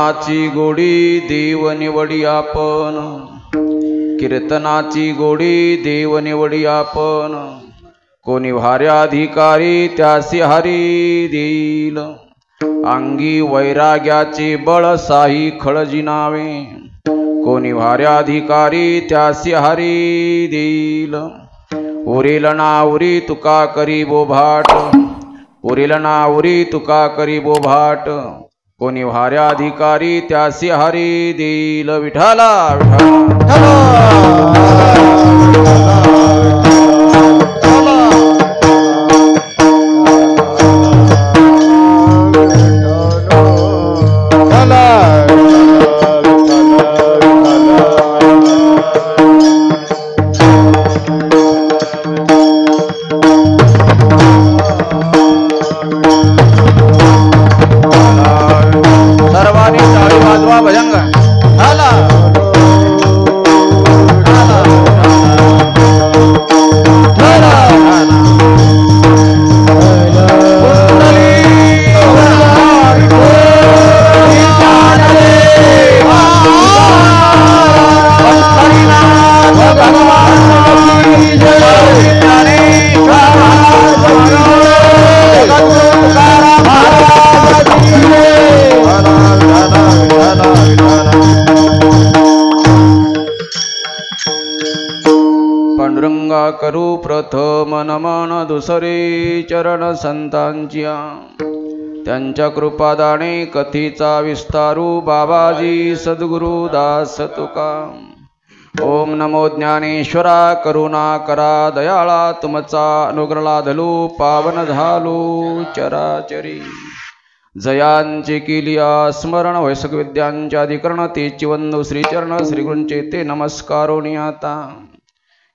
कीर्तनाची गोडी देव निवडी आपण, कीर्तनाची गोडी देव निवडी आपण, कोणी भार्याधिकारी त्यासी हरी देईल, अंगी वैराग्याचे बळ साई खळजी नावे, कोणी भार्याधिकारी त्यासी हरी देईल, उरील ना उरी तुका करी बोभाट, उरील ना उरी तुका करी बोभाट, कोणी भार्याधिकारी त्यासी हरी देईल, विठाला करू प्रथम नमन दुसरे चरण संतांच्या, त्यांच्या कृपादाने कथीचा विस्तारू बाबाजी सद्गुरु दास तुका। ओम नमो ज्ञानेश्वरा करुणा करा दयाळा, तुमचा अनुग्रह लाधलो पावन झालो चराचरी। जयांचे किलिया स्मरण वैसक विद्यांच्या अधिकरण तेची वंदू श्रीचरण श्रीगुरूंचे ते नमस्कारोनी आता।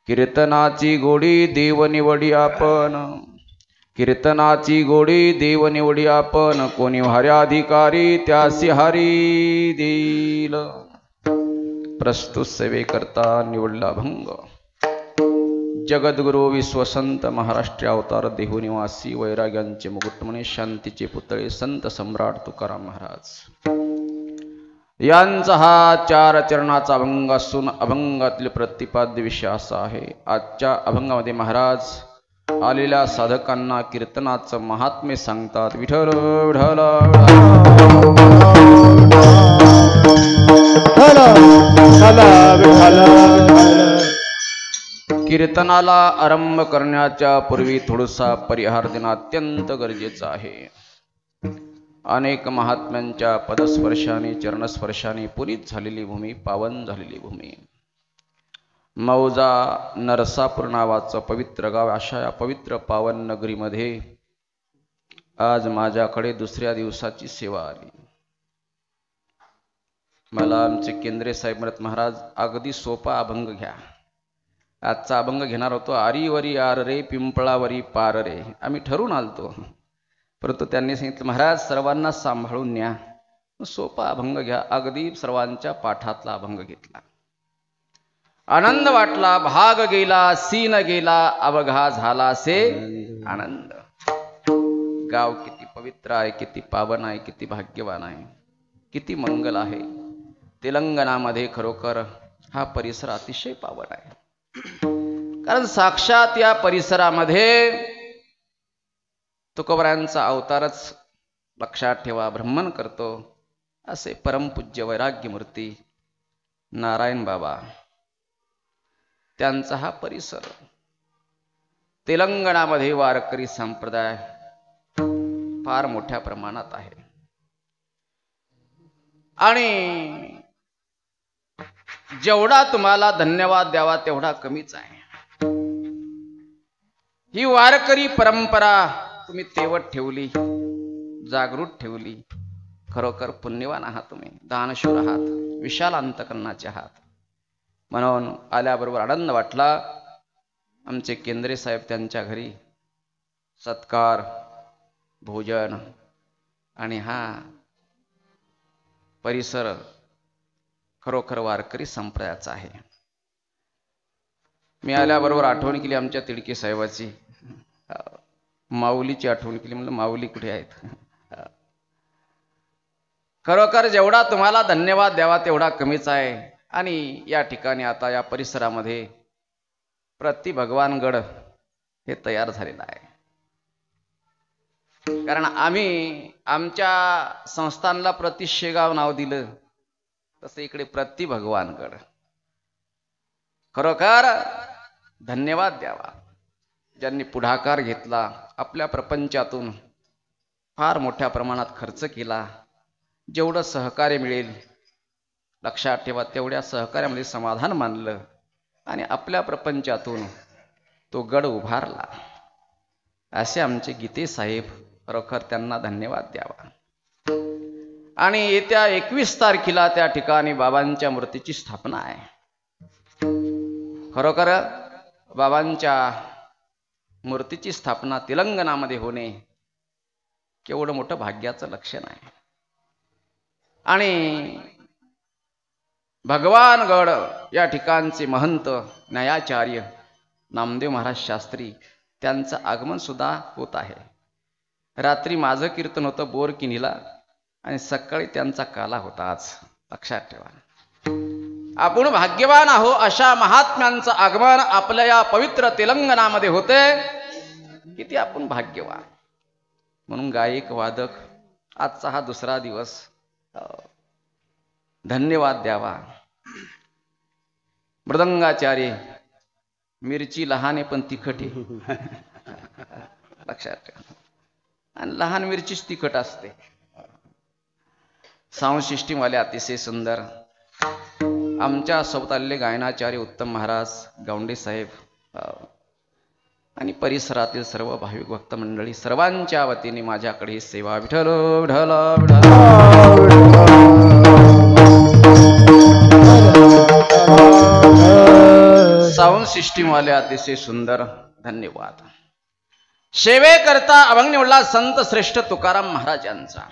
कीर्तनाची गोडी देव निवडी आपण, कीर्तनाची गोडी देव निवडी आपण, कोणी भार्याधिकारी त्यासी हरी देईल। प्रस्तुत सेवेकरता निवडला भंग, जगद्गुरु विश्वसंत महाराष्ट्र अवतार देहू निवासी वैराग्यांचे मुकुटमणी शांतीचे पुतळे संत सम्राट तुकाराम महाराज यांचा हा 4 चरणाचा अभंग असून अभंगातील प्रतिपाद्य विषय असा आहे। आजच्या अभंगामध्ये महाराज आलेल्या साधकांना कीर्तनाचं महात्म्य सांगतात। विठ्ठल विठ्ठल कीर्तनाला आरंभ करण्याच्या पूर्वी थोडासा परिहार देणं अत्यंत गरजेचं आहे। अनेक महात्म्यांच्या पदस्पर्शाने चरणस्पर्शाने पुरीत झालेली भूमी, पावन झालेली भूमी, मौजा नरसापूर नावाचं पवित्र गाव, अशा या पवित्र पावन नगरीमध्ये आज माझ्याकडे दुसऱ्या दिवसाची सेवा आली। मला आमचे केंद्रे साहेब म्हणत, महाराज अगदी सोपा अभंग घ्या। आजचा अभंग घेणार होतो, आरीवरी आर रे पिंपळावरी पार रे। आम्ही ठरवून आलतो, परंतु त्यांनी सांगितलं महाराज सर्वांना सांभाळून न्या, सोपा अभंग घ्या। अगदी सर्वांच्या पाठातला अभंग घेतला, आनंद वाटला, भाग गेला सीन गेला, अवघा झाला से आनंद। गाव किती पवित्र आहे, किती पावन आहे, किती भाग्यवान आहे, किती मंगल आहे। तेलंगणामध्ये खरोखर हा परिसर अतिशय पावन आहे, कारण साक्षात या परिसरामध्ये तुकोबरायांचा अवतारच लक्षात ठेवा भ्रमण करतो असे परमपूज्य वैराग्यमूर्ती नारायण बाबा, त्यांचा हा परिसर। तेलंगणामध्ये वारकरी संप्रदाय फार मोठ्या प्रमाणात आहे आणि जेवढा तुम्हाला धन्यवाद द्यावा तेवढा कमीच आहे। ही वारकरी परंपरा तुम्ही तेवत ठेवली, जागृत ठेवली, खरोखर पुण्यवान आहात तुम्ही, दानशूर आहात, विशाल अंतकरणाचे आहात। म्हणून आल्याबरोबर आनंद वाटला। आमचे केंद्रे साहेब त्यांच्या घरी सत्कार, भोजन आणि हा परिसर खरोखर वारकरी संप्रदायाचा आहे। मी आल्याबरोबर आठवण केली आमच्या तिडके साहेबाची, माऊलीची आठवण केली। म्हणलं माऊली कुठे आहेत? खरोखर जेवढा तुम्हाला धन्यवाद द्यावा तेवढा कमीच आहे. आणि या ठिकाणी आता या परिसरामध्ये प्रतिभगवानगड हे तयार झालेलं आहे. कारण आम्ही आमच्या संस्थानला प्रतिशेगाव नाव दिलं, तसं इकडे प्रतिभगवानगड. खरोखर धन्यवाद द्यावा ज्यांनी पुढाकार घेतला, आपल्या प्रपंचातून फार मोठ्या प्रमाणात खर्च केला. जेवढं सहकार्य मिळेल लक्षात ठेवा, तेवढ्या सहकार्यामध्ये समाधान मानलं आणि आपल्या प्रपंचातून तो गड उभारला. असे आमचे गीते साहेब, खरोखर त्यांना धन्यवाद द्यावा. आणि येत्या 21 तारखेला त्या ठिकाणी बाबांच्या मूर्तीची स्थापना आहे. खरोखर बाबांच्या मूर्तीची स्थापना तेलंगणामध्ये होणे केवढं मोठं भाग्याचं लक्षण आहे. आणि भगवानगड या ठिकाणचे महंत न्यायाचार्य नामदेव महाराज शास्त्री, त्यांचं आगमन सुद्धा होत आहे. रात्री माझं कीर्तन होतं बोरकिनीला आणि सकाळी त्यांचा काला होता. आज लक्षात ठेवा, आपण भाग्यवान आहो अशा महात्म्यांचं आगमन आपल्या या पवित्र तेलंगणामध्ये होते. किती आपण भाग्यवान. म्हणून गायक वादक आजचा हा दुसरा दिवस धन्यवाद द्यावा. मृदंगाचार्य, मिरची लहान आहे पण तिखट आहे. लक्षात ठेवा, आणि लहान मिरचीच तिखट असते. साऊंड सिस्टीम वाले अतिशय सुंदर. आमच्या सौताल्य गायनाचार्य उत्तम महाराज गौंडे साहेब आणि परिसरातील सर्व भाविक भक्त मंडळी, सर्वांच्या वतीने माझ्याकडे ही सेवा. विठ्ठल विठ्ठल विठ्ठल. साऊंड सिस्टीम वाले अतिशय सुंदर, धन्यवाद. सेवे करता अभंग निवडला संत श्रेष्ठ तुकाराम महाराजांचा.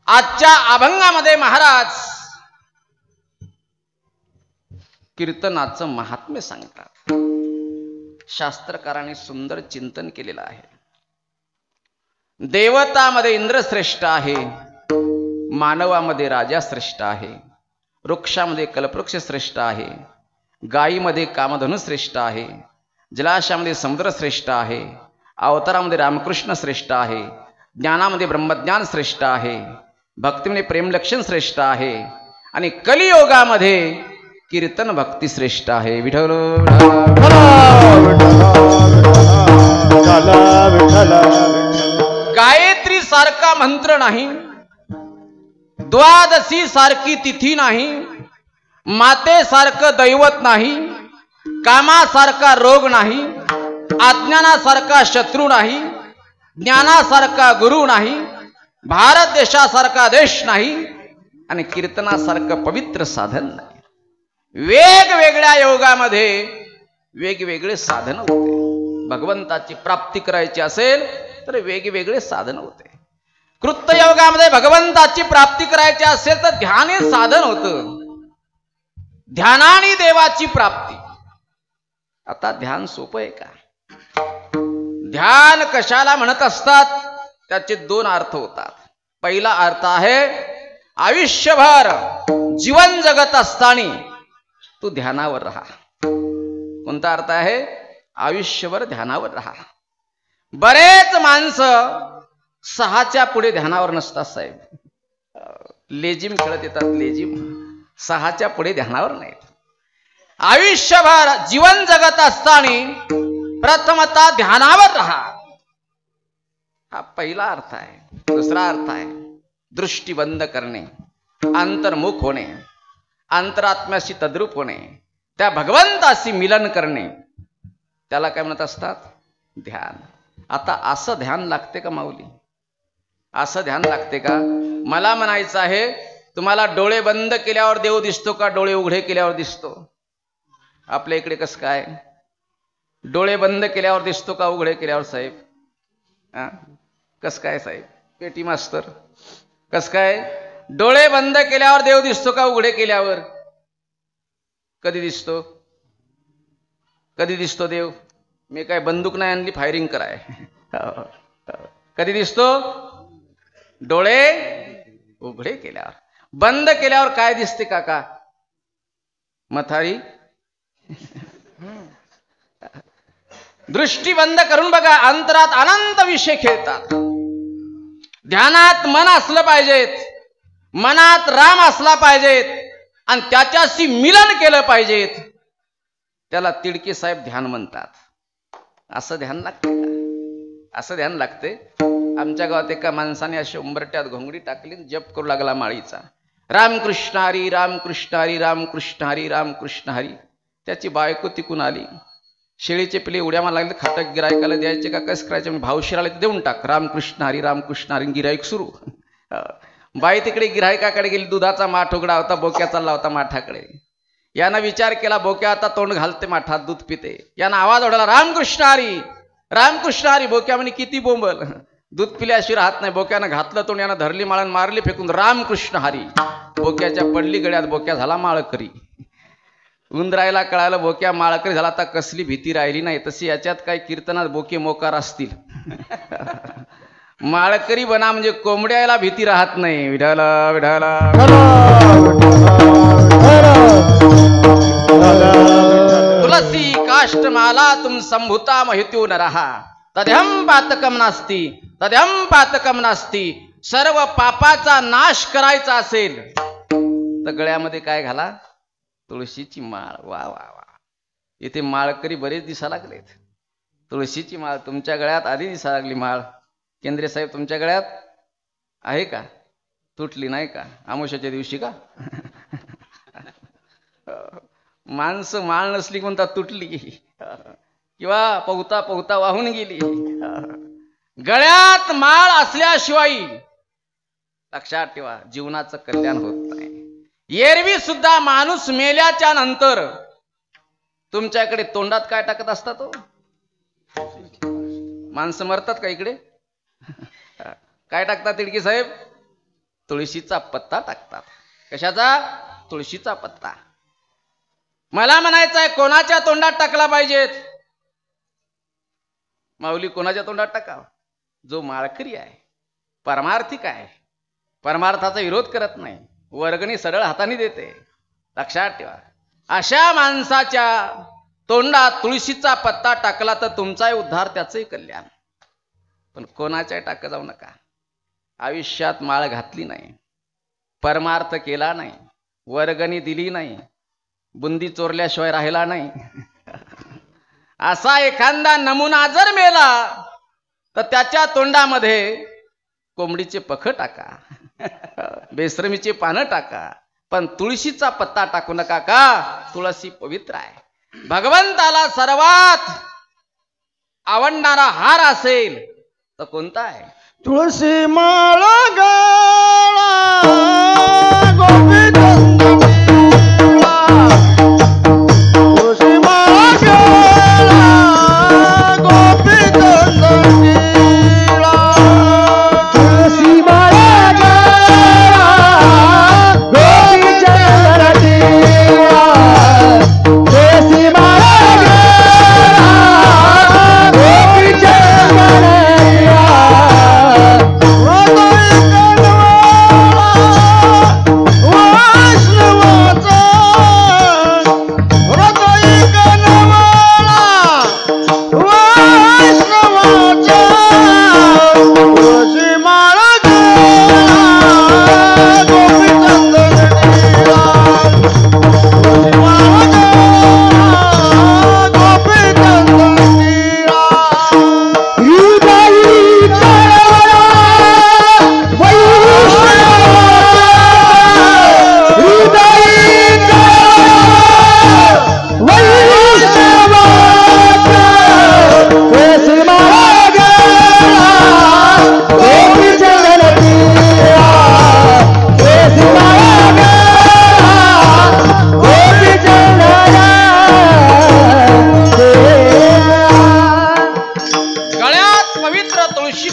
आजच्या अभंगामध्ये महाराज कीर्तनाचं महात्म्य सांगतात. शास्त्रकारांनी सुंदर चिंतन केलेलं आहे. देवतामध्ये इंद्र श्रेष्ठ आहे, मानवामध्ये राजा श्रेष्ठ आहे, वृक्षामध्ये कल्पवृक्ष श्रेष्ठ आहे, गायीमध्ये कामधनु श्रेष्ठ आहे, जलाशयामध्ये समुद्र श्रेष्ठ आहे, अवतारामध्ये रामकृष्ण श्रेष्ठ आहे, ज्ञानामध्ये ब्रह्मज्ञान श्रेष्ठ आहे, भक्तीमध्ये प्रेमलक्षण श्रेष्ठ आहे, आणि कलियोगामध्ये कीर्तन भक्ती श्रेष्ठ आहे. विठ्ठल गायत्री सारखा मंत्र नाही, द्वादशी सारखी तिथी नाही, मातेसारखं दैवत नाही, कामासारखा रोग नाही, अज्ञानासारखा शत्रू नाही, ज्ञानासारखा गुरु नाही, भारत देशासारखा देश नाही, आणि कीर्तनासारखं पवित्र साधन नाही. वेगवेगळ्या योगामध्ये वेगवेगळे साधन होते. भगवंताची प्राप्ती करायची असेल तर वेगवेगळे साधन होते. कृत्य योगामध्ये भगवंताची प्राप्ती करायची असेल तर ध्यान हे साधन होतं. ध्यानाने देवाची प्राप्ती. आता ध्यान सोपं आहे का? ध्यान कशाला म्हणत असतात त्याचे दोन अर्थ होतात. पहिला अर्थ आहे आयुष्यभर जीवन जगत असताना तू ध्यानावर राहा. कोणता अर्थ आहे? आयुष्यभर ध्यानावर राहा. बरेच माणसं 6च्या पुढे ध्यानावर नसतात साहेब. लेजिम खेळत येतात. लेजिम 6च्या पुढे ध्यानावर नाहीत. आयुष्यभर जीवन जगत असताना प्रथमतः ध्यानावर राहा. हा पहिला अर्थ आहे. दुसरा अर्थ आहे दृष्टी बंद करणे, अंतर्मुख होणे, अंतरात्म्याशी तद्रूप होणे, त्या भगवंताशी मिलन करणे, त्याला काय म्हणत असतात? ध्यान. आता असं ध्यान लागते का माऊली? असं ध्यान लागते का? मला म्हणायचं आहे, तुम्हाला डोळे बंद केल्यावर देव दिसतो का डोळे उघडे केल्यावर दिसतो? आपल्या इकडे कसं काय? डोळे बंद केल्यावर दिसतो का उघडे केल्यावर साहेब? कसं काय साहेब? पेटी मास्तर कसं काय? डोळे बंद केल्यावर देव दिसतो का उघडे केल्यावर? कधी दिसतो? कधी दिसतो देव? मी काय बंदूक नाही आणली फायरिंग कराय. कधी दिसतो? डोळे उघडे केल्यावर. बंद केल्यावर काय दिसते काका? मथारी. दृष्टी बंद करून बघा, अंतरात अनंत विषय खेळतात. ध्यानात मन असलं पाहिजेत, मनात राम असला पाहिजेत आणि त्याच्याशी मिलन केलं पाहिजेत. त्याला तिडके साहेब ध्यान म्हणतात. असं ध्यान लागते का? असं ध्यान लागते. आमच्या गावात एका माणसाने अशी उंबरट्यात घोंगडी टाकली, जप करू लागला माळीचा. रामकृष्ण हरी, रामकृष्ण हरी, रामकृष्ण हरी, रामकृष्ण हरी. त्याची बायको तिकून आली. शेळीचे पिले उड्या मारा लागले. खाटक गिरायकाला द्यायचे का कसं करायचे? भावशिराला देऊन टाक. रामकृष्ण हरी, रामकृष्ण हरी. गिराईक सुरू. बाई तिकडे गिरायकाकडे गेली. दुधाचा माठ उघडा होता, बोक्या चालला होता माठाकडे. यानं विचार केला, बोक्या आता तोंड घालते माठात, दूध पिते. यानं आवाज ओढला, रामकृष्ण हरी, रामकृष्ण हरी. बोक्या म्हणे किती बोंबल, दूध पिल्याशिवाय राहत नाही. बोक्यानं घातलं तोंड, यानं धरली माळण मारली फेकून, रामकृष्ण हरी. बोक्याच्या पडली गड्यात. बोक्या झाला माळकरी. उंदरायला कळालं बोक्या माळकरी झाला. आता कसली भीती राहिली नाही. तशी याच्यात काही कीर्तनात बोके मोकार असतील. माळकरी बना म्हणजे कोंबड्याला भीती राहत नाही. विढाला विढाला तुलसी काष्टमाला तुम संभूता महित्यो नरहा तद्यम पातकम नास्ती, तद्यम पातकम नास्ती. सर्व पापाचा नाश करायचा असेल तर गळ्यामध्ये काय घाला? तुळशीची माळ. वा वा वा. इथे माळकरी बरेच दिसा लागलेत. तुळशीची माळ तुमच्या गळ्यात आधी दिसा लागली माळ. केंद्रे साहेब तुमच्या गळ्यात आहे का? तुटली नाही का? आमुष्याच्या दिवशी का? माणसं माळ नसली कोणता तुटली किंवा पोहता पोहता वाहून गेली. गळ्यात माळ असल्याशिवाय लक्षात ठेवा जीवनाचं कल्याण होत नाही. एरवी सुद्धा माणूस मेल्याच्या नंतर तुमच्याकडे तोंडात काय टाकत असतात? माणसं मरतात का इकडे? काय टाकतात तिडकी साहेब? तुळशीचा पत्ता टाकतात. कशाचा? तुळशीचा पत्ता. मला म्हणायचं आहे कोणाच्या तोंडात टाकला पाहिजेत? माऊली कोणाच्या तोंडात टाकाव? जो माळकरी आहे, परमार्थिक आहे, परमार्थाचा विरोध करत नाही, वर्गणी सरळ हाताने देते. लक्षात ठेवा अशा माणसाच्या तोंडात तुळशीचा पत्ता टाकला तर तुमचाही उद्धार, त्याचंही कल्याण. पण कोणाच्या टाक जाऊ नका. आयुष्यात माळ घातली नाही, परमार्थ केला नाही, वर्गणी दिली नाही, बुंदी चोरल्याशिवाय राहिला नाही, असा एखादा नमुना जर मेला तर त्याच्या तोंडामध्ये कोंबडीचे पख टाका, बेसरमीचे पानं टाका, पण तुळशीचा पत्ता टाकू नका. का? तुळशी पवित्र आहे. भगवंताला सर्वात आवडणारा हार असेल तर कोणता आहे? तुळशी माळ गळा गोपी तुळशी माळ गळा गोपी तुळशी माळ गळा गोपी तुळशी माळ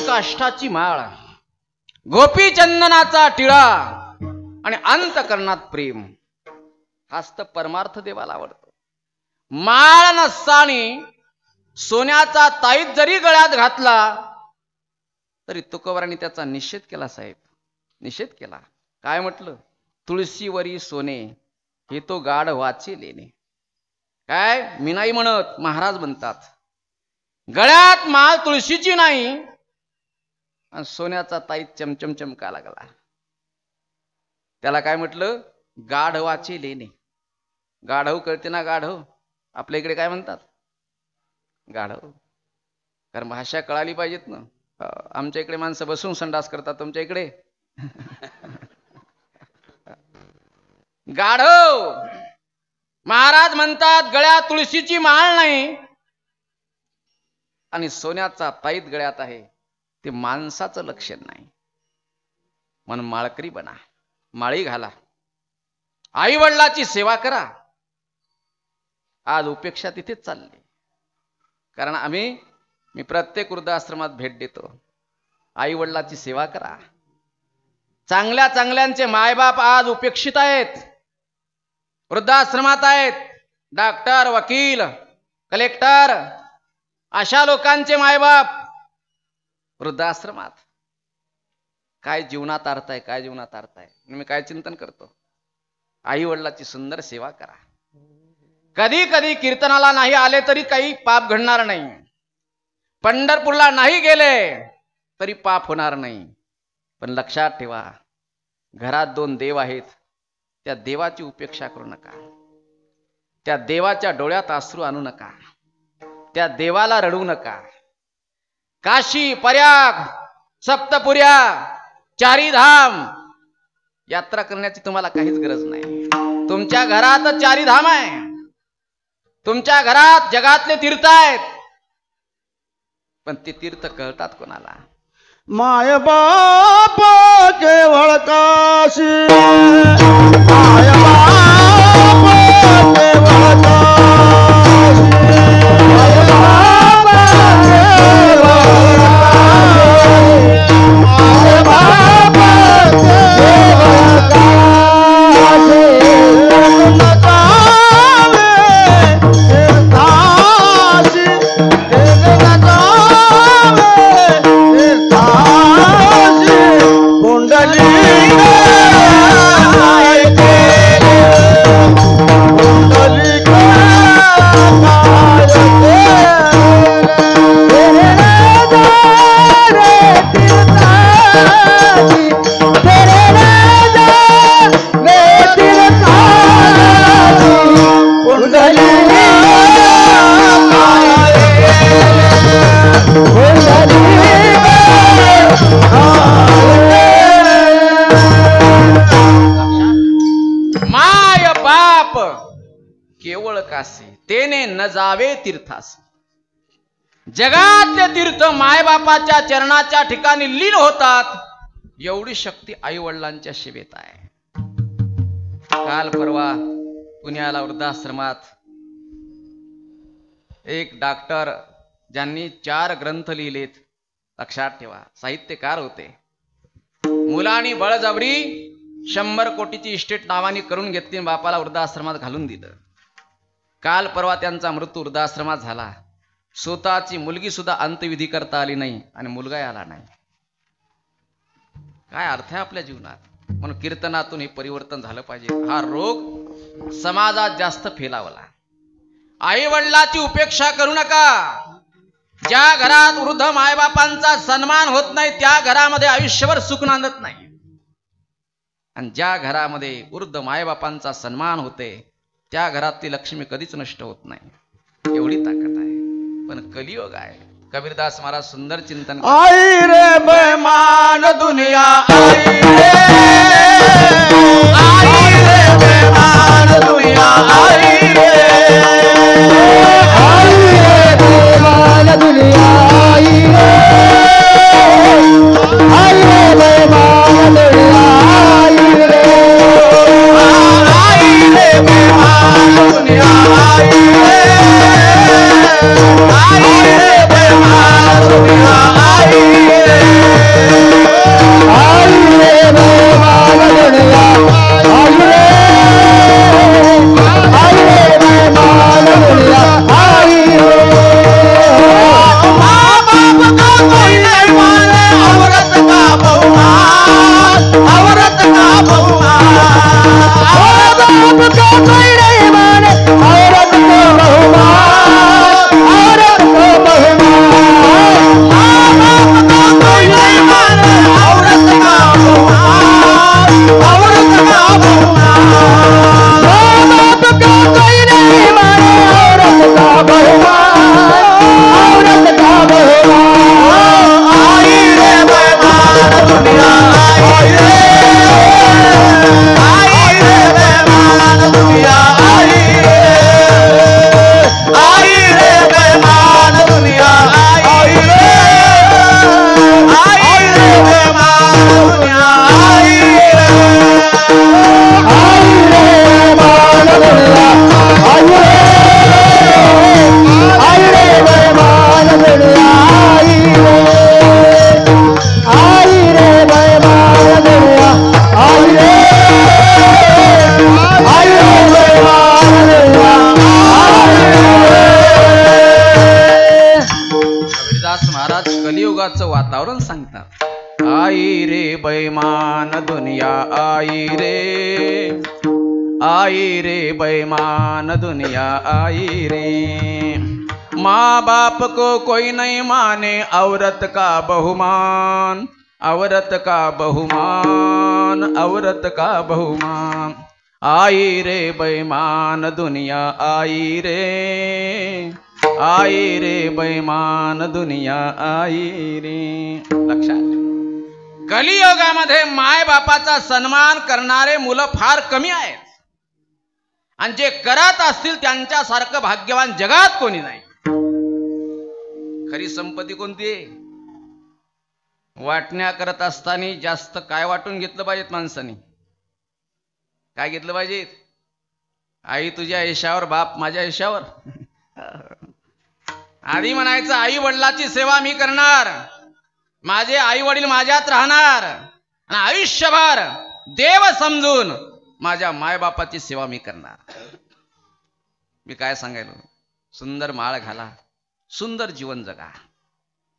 काष्ठाची माळ, गोपी चंदनाचा टिळा आणि अंतकरणात प्रेम, हाच तर परमार्थ देवाला आवडतो. माळ नसतानी सोन्याचा ताईत जरी गळ्यात घातला तरी तुकोबारांनी त्याचा निषेध केला साहेब, निषेध केला. काय म्हटलं? तुळशीवरी सोने हे तो गाढ वाचे लेणे. काय? मी नाही म्हणत, महाराज म्हणतात. गळ्यात माळ तुळशीची नाही आणि सोन्याचा ताईत चमचम चमका लागला. त्याला काय म्हटलं? गाढवाचे लेणे. गाढव कळते ना? गाढव आपल्या इकडे काय म्हणतात? गाढव. कारण भाषा कळाली पाहिजेत ना. आमच्या इकडे माणसं बसून संडास करतात, तुमच्या इकडे गाढव. महाराज म्हणतात गळ्यात तुळशीची माळ नाही आणि सोन्याचा ताईत गळ्यात आहे, ते माणसाचं लक्षण नाही. म्हणून माळकरी बना, माळी घाला, आई वडिलाची सेवा करा. आज उपेक्षा तिथेच चालली. कारण मी प्रत्येक वृद्धाश्रमात भेट देतो. आई वडिलाची सेवा करा. चांगल्या चांगल्यांचे मायबाप आज उपेक्षित आहेत, वृद्धाश्रमात आहेत. डॉक्टर, वकील, कलेक्टर अशा लोकांचे मायबाप वृद्धाश्रमात. काय जीवनात अर्थ आहे? काय जीवनात अर्थ आहे? मी काय चिंतन करतो? आई वडिलाची सुंदर सेवा करा. कधी कधी कीर्तनाला नाही आले तरी काही पाप घडणार नाही. पंढरपूरला नाही गेले तरी पाप होणार नाही. पण लक्षात ठेवा, घरात 2 देव आहेत, त्या देवाची उपेक्षा करू नका. त्या देवाच्या डोळ्यात अश्रू आणू नका. त्या देवाला रडू नका. काशी, प्रयाग, सप्तपुर्या, 4 धाम यात्रा करण्याची तुम्हाला काहीच गरज नाही. तुमच्या घरात 4 धाम आहे. तुमच्या घरात जगातले तीर्थ आहेत, पण ते तीर्थ कळतात कोणाला? माय बाप केवळ काशी, माय बाप केवळ काशी, माय बाप केवळ काशी, माय बाप केवळ काशी. केवळ काशी तेने न जावे तीर्थासी. जगातले तीर्थ मायबापाच्या चरणाच्या ठिकाणी लीन होतात. एवढी शक्ती आई वडिलांच्या सेवेत आहे. काल परवा पुण्याला वृद्धाश्रमात एक डॉक्टर ज्यांनी 4 ग्रंथ लिहिलेत, लक्षात ठेवा, साहित्यकार होते. मुलांनी बळजबरी 100 कोटीची इस्टेट नावाने करून घेतली, बापाला वृद्धाश्रमात घालून दिलं. काल परवा त्यांचा मृत्यू वृद्धाश्रमात झाला. स्वतःची मुलगी सुद्धा अंत्यविधी करता आली नाही आणि मुलगा आला नाही. काय अर्थ आहे आपल्या जीवनात? म्हणून कीर्तनातून हे परिवर्तन झालं पाहिजे. हा रोग समाजात जास्त फेलावला. आई वडिलाची उपेक्षा करू नका. ज्या घरात वृद्ध मायबापांचा सन्मान होत नाही त्या घरामध्ये आयुष्यभर सुख नांदत नाही. आणि ज्या घरामध्ये वृद्ध मायबापांचा सन्मान होते त्या घरातली लक्ष्मी कधीच नष्ट होत नाही. एवढी ताकद आहे. पण कलियुग आहे. कबीरदास महाराज सुंदर चिंतन. आई रे बेमान दुनिया, आई रे बेमान दुनिया, आई रे बेमान दुनिया, आई रे बेमान दुनिया, आई रे बेमान दुनिया, आई महाराज कलियुगाचं वातावरण सांगतात. आई रे बैमान दुनिया आई रे, आई रे बैमान दुनिया आई रे. माँ बाप को कोई नहीं माने, औरत का बहुमान, औरत का बहुमान, औरत का बहुमान. आई रे बैमान दुनिया आई रे, आई रे बैमान दुनिया आई रे. लक्षात, कलियुगामध्ये माय बापाचा सन्मान करणारे मुलं फार कमी आहेत आणि जे करत असतील त्यांच्यासारखं भाग्यवान जगात कोणी नाही. खरी संपत्ती कोणती आहे? वाटण्या करत असताना जास्त काय वाटून घेतलं पाहिजेत माणसाने? काय घेतलं पाहिजे? आई तुझ्या आयुष्यावर, बाप माझ्या आयुष्यावर. आधी म्हणायचं आई वडिलाची सेवा मी करणार, माझे आई वडील माझ्यात राहणार आणि आयुष्यभर देव समजून माझ्या मायबापाची सेवा मी करणार. मी काय सांगायलो? सुंदर माळ घाला, सुंदर जीवन जगा.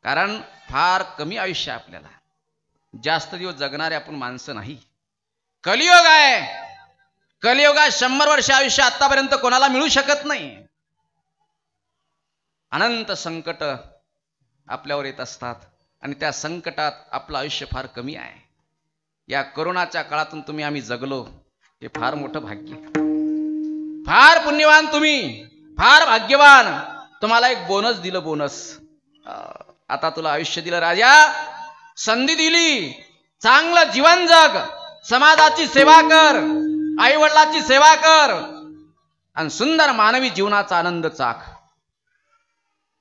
कारण फार कमी आयुष्य आपल्याला, जास्त दिवस जगणारे आपण माणसं नाही. कलियुग आहे, कलियुगात 100 वर्ष आयुष्य आतापर्यंत कोणाला मिळू शकत नाही. अनंत संकट आपल्यावर येत असतात आणि त्या संकटात आपलं आयुष्य फार कमी आहे. या कोरोनाच्या काळातून तुम्ही आम्ही जगलो, हे फार मोठं भाग्य. फार पुण्यवान तुम्ही, फार भाग्यवान. तुम्हाला एक बोनस दिलं, बोनस. आता तुला आयुष्य दिलं राजा, संधी दिली, चांगलं जीवन जग, समाजाची सेवा कर, आई वडिलाची सेवा कर आणि सुंदर मानवी जीवनाचा आनंद चाख.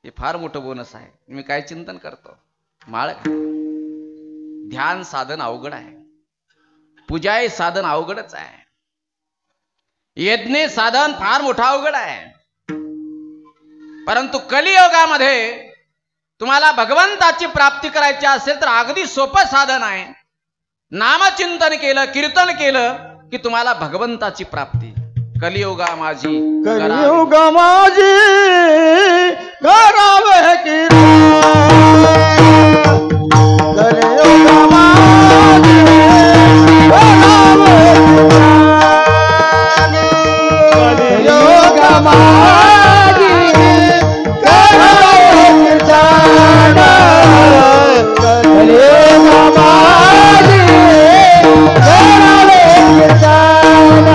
हे फार मोठं बोनस आहे. मी काय चिंतन करतो? माळ घाला. ध्यान साधन अवघड आहे, पूजा हे साधन अवघडच आहे, यज्ञ साधन फार मोठा अवघड आहे. परंतु कलियुगामध्ये तुम्हाला भगवंताची प्राप्ती करायची असेल तर अगदी सोपं साधन आहे. नामचिंतन केलं, कीर्तन केलं की तुम्हाला भगवंताची प्राप्ती. कलियुगा माझी, कलियुग माझी करावे की कलियुग माझी करावे, कलियुग माझी करावे कीर्तन, कलियुग माझी करावे कीर्तन.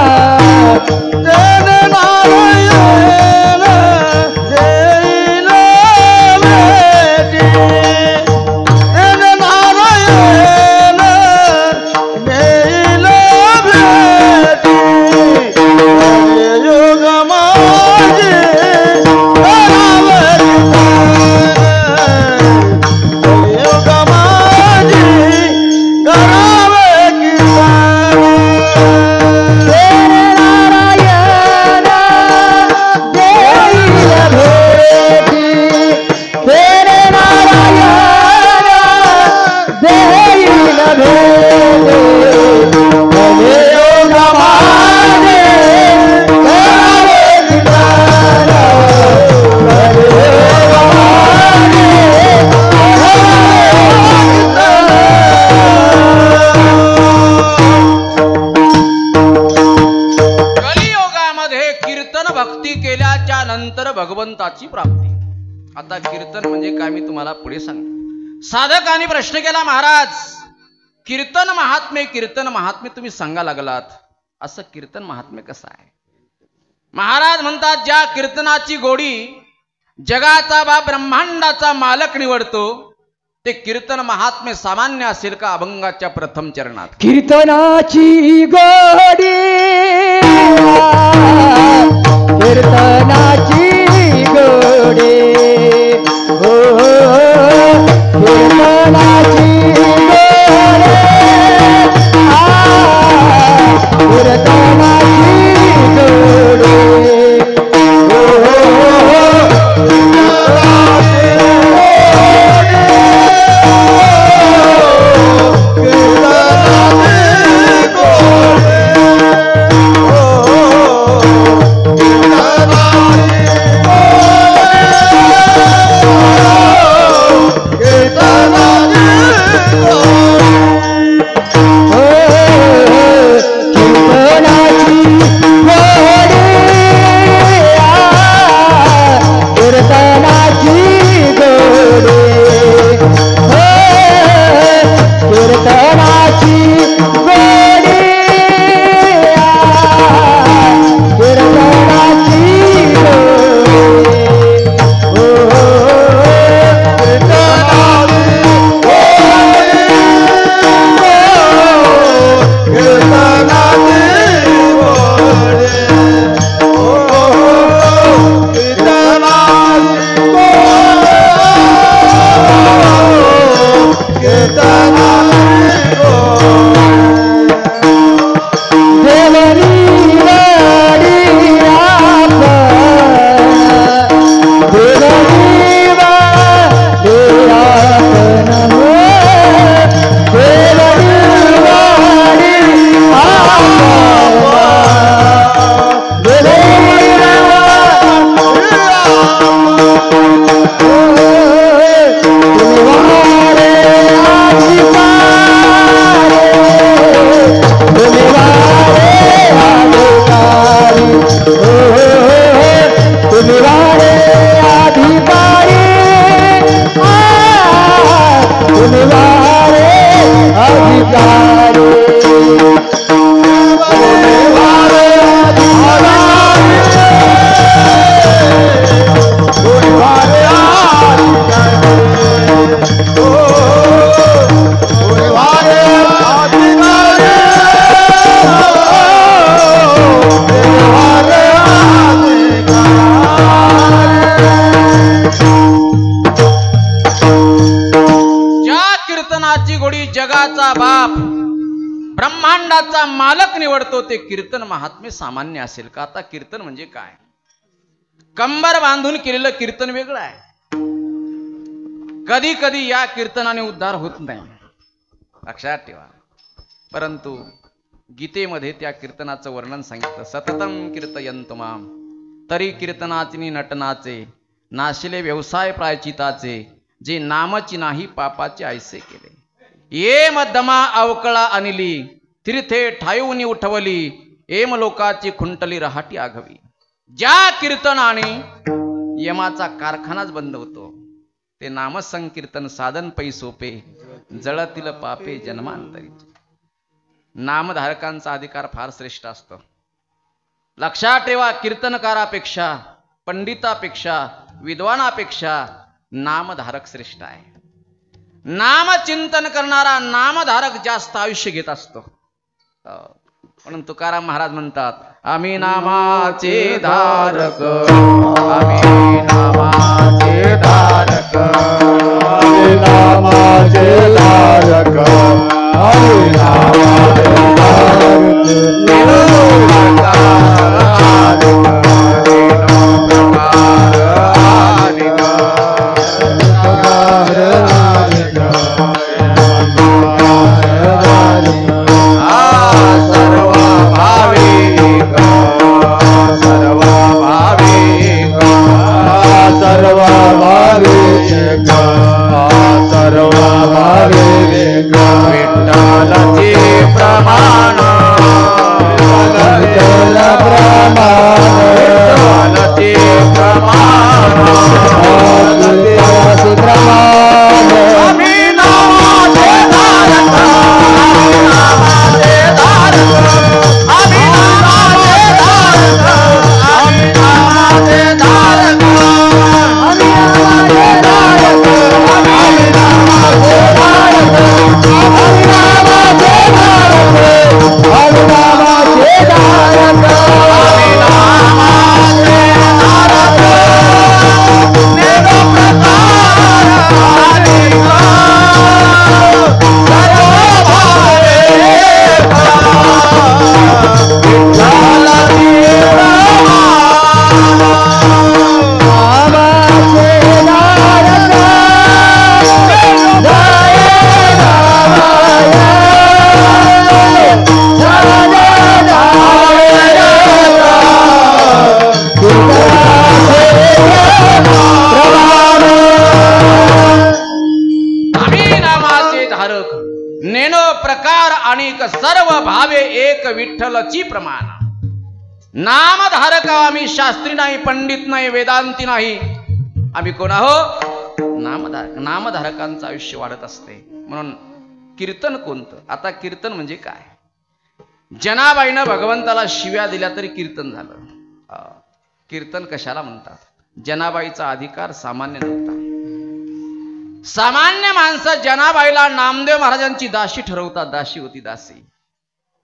जन नारायण जैन बेटी, जन नारायण जैन बेटी. कलियुग माझी करावे कीर्तन, कलियुग माझी करावे कीर्तन. भगवंताची प्राप्ती. आता कीर्तन म्हणजे काय मी तुम्हाला पुढे सांगतो. साधकांनी प्रश्न केला, महाराज कीर्तन महात्म्य, कीर्तन महात्म्य तुम्ही सांगा लागलात, असं कीर्तन महात्म्य कसं आहे? महाराज म्हणतात, ज्या कीर्तनाची गोडी जगाचा बा ब्रह्मांडाचा मालक निवडतो ते कीर्तन महात्म्य सामान्य असेल का? अभंगाच्या प्रथम चरणात कीर्तनाची गोडी, कीर्तनाची गोडी, हो कीर्तनाची गोडी, कीर्तनाची गोडी, जगाचा बाप ब्रह्मांडाचा मालक निवडतो ते कीर्तन महात्म्य सामान्य असेल का? आता कीर्तन म्हणजे काय? कंबर बांधून केलेलं कीर्तन वेगळं आहे. कधी कधी या कीर्तनाने उद्धार होत नाही, लक्षात ठेवा. परंतु गीतेमध्ये त्या कीर्तनाचं वर्णन सांगितलं. सततम कीर्तयंत माम, तरी कीर्तनाचे नटनाचे, नाशिले व्यवसाय प्रायचिताचे, जे नामची नाही पापाचे ऐसे केले. ये मदमा अवकळा अनिली, तीर्थे ठायूनी उठवली, एम लोकाची खुंटली रहाटी आघवी. ज्या कीर्तनाने यमाचा कारखानाच बंद होतो, ते नामसंकीर्तन साधन पै सोपे, जळतील पापे जन्मांतरी. नामधारकांचा अधिकार फार श्रेष्ठ असतो. लक्षात ठेवा, कीर्तनकारापेक्षा, पंडितापेक्षा, विद्वानापेक्षा नामधारक श्रेष्ठ आहे. नामचिंतन करणारा नामधारक जास्त आयुष्य घेत असतो. म्हणून तुकाराम महाराज म्हणतात, आम्ही नामाचे धारक, आम्ही नामाचे धारक, आम्ही नामाचे धारक, आम्ही नामाचे सर्व भावे एक विठ्ठलची प्रमाण. नामधारक आम्ही शास्त्री नाही, पंडित नाही, वेदांती नाही. आम्ही कोण आहोत? नामधारक. नामधारकांचं आयुष्य वाढत असते. म्हणून कीर्तन कोणतं? आता कीर्तन म्हणजे काय? जनाबाईनं भगवंताला शिव्या दिल्या तरी कीर्तन झालं. कीर्तन कशाला म्हणतात? जनाबाईचा अधिकार सामान्य नव्हता. सामान्य माणसं जनाबाईला नामदेव महाराजांची दासी ठरवतात. दासी होती, दासी.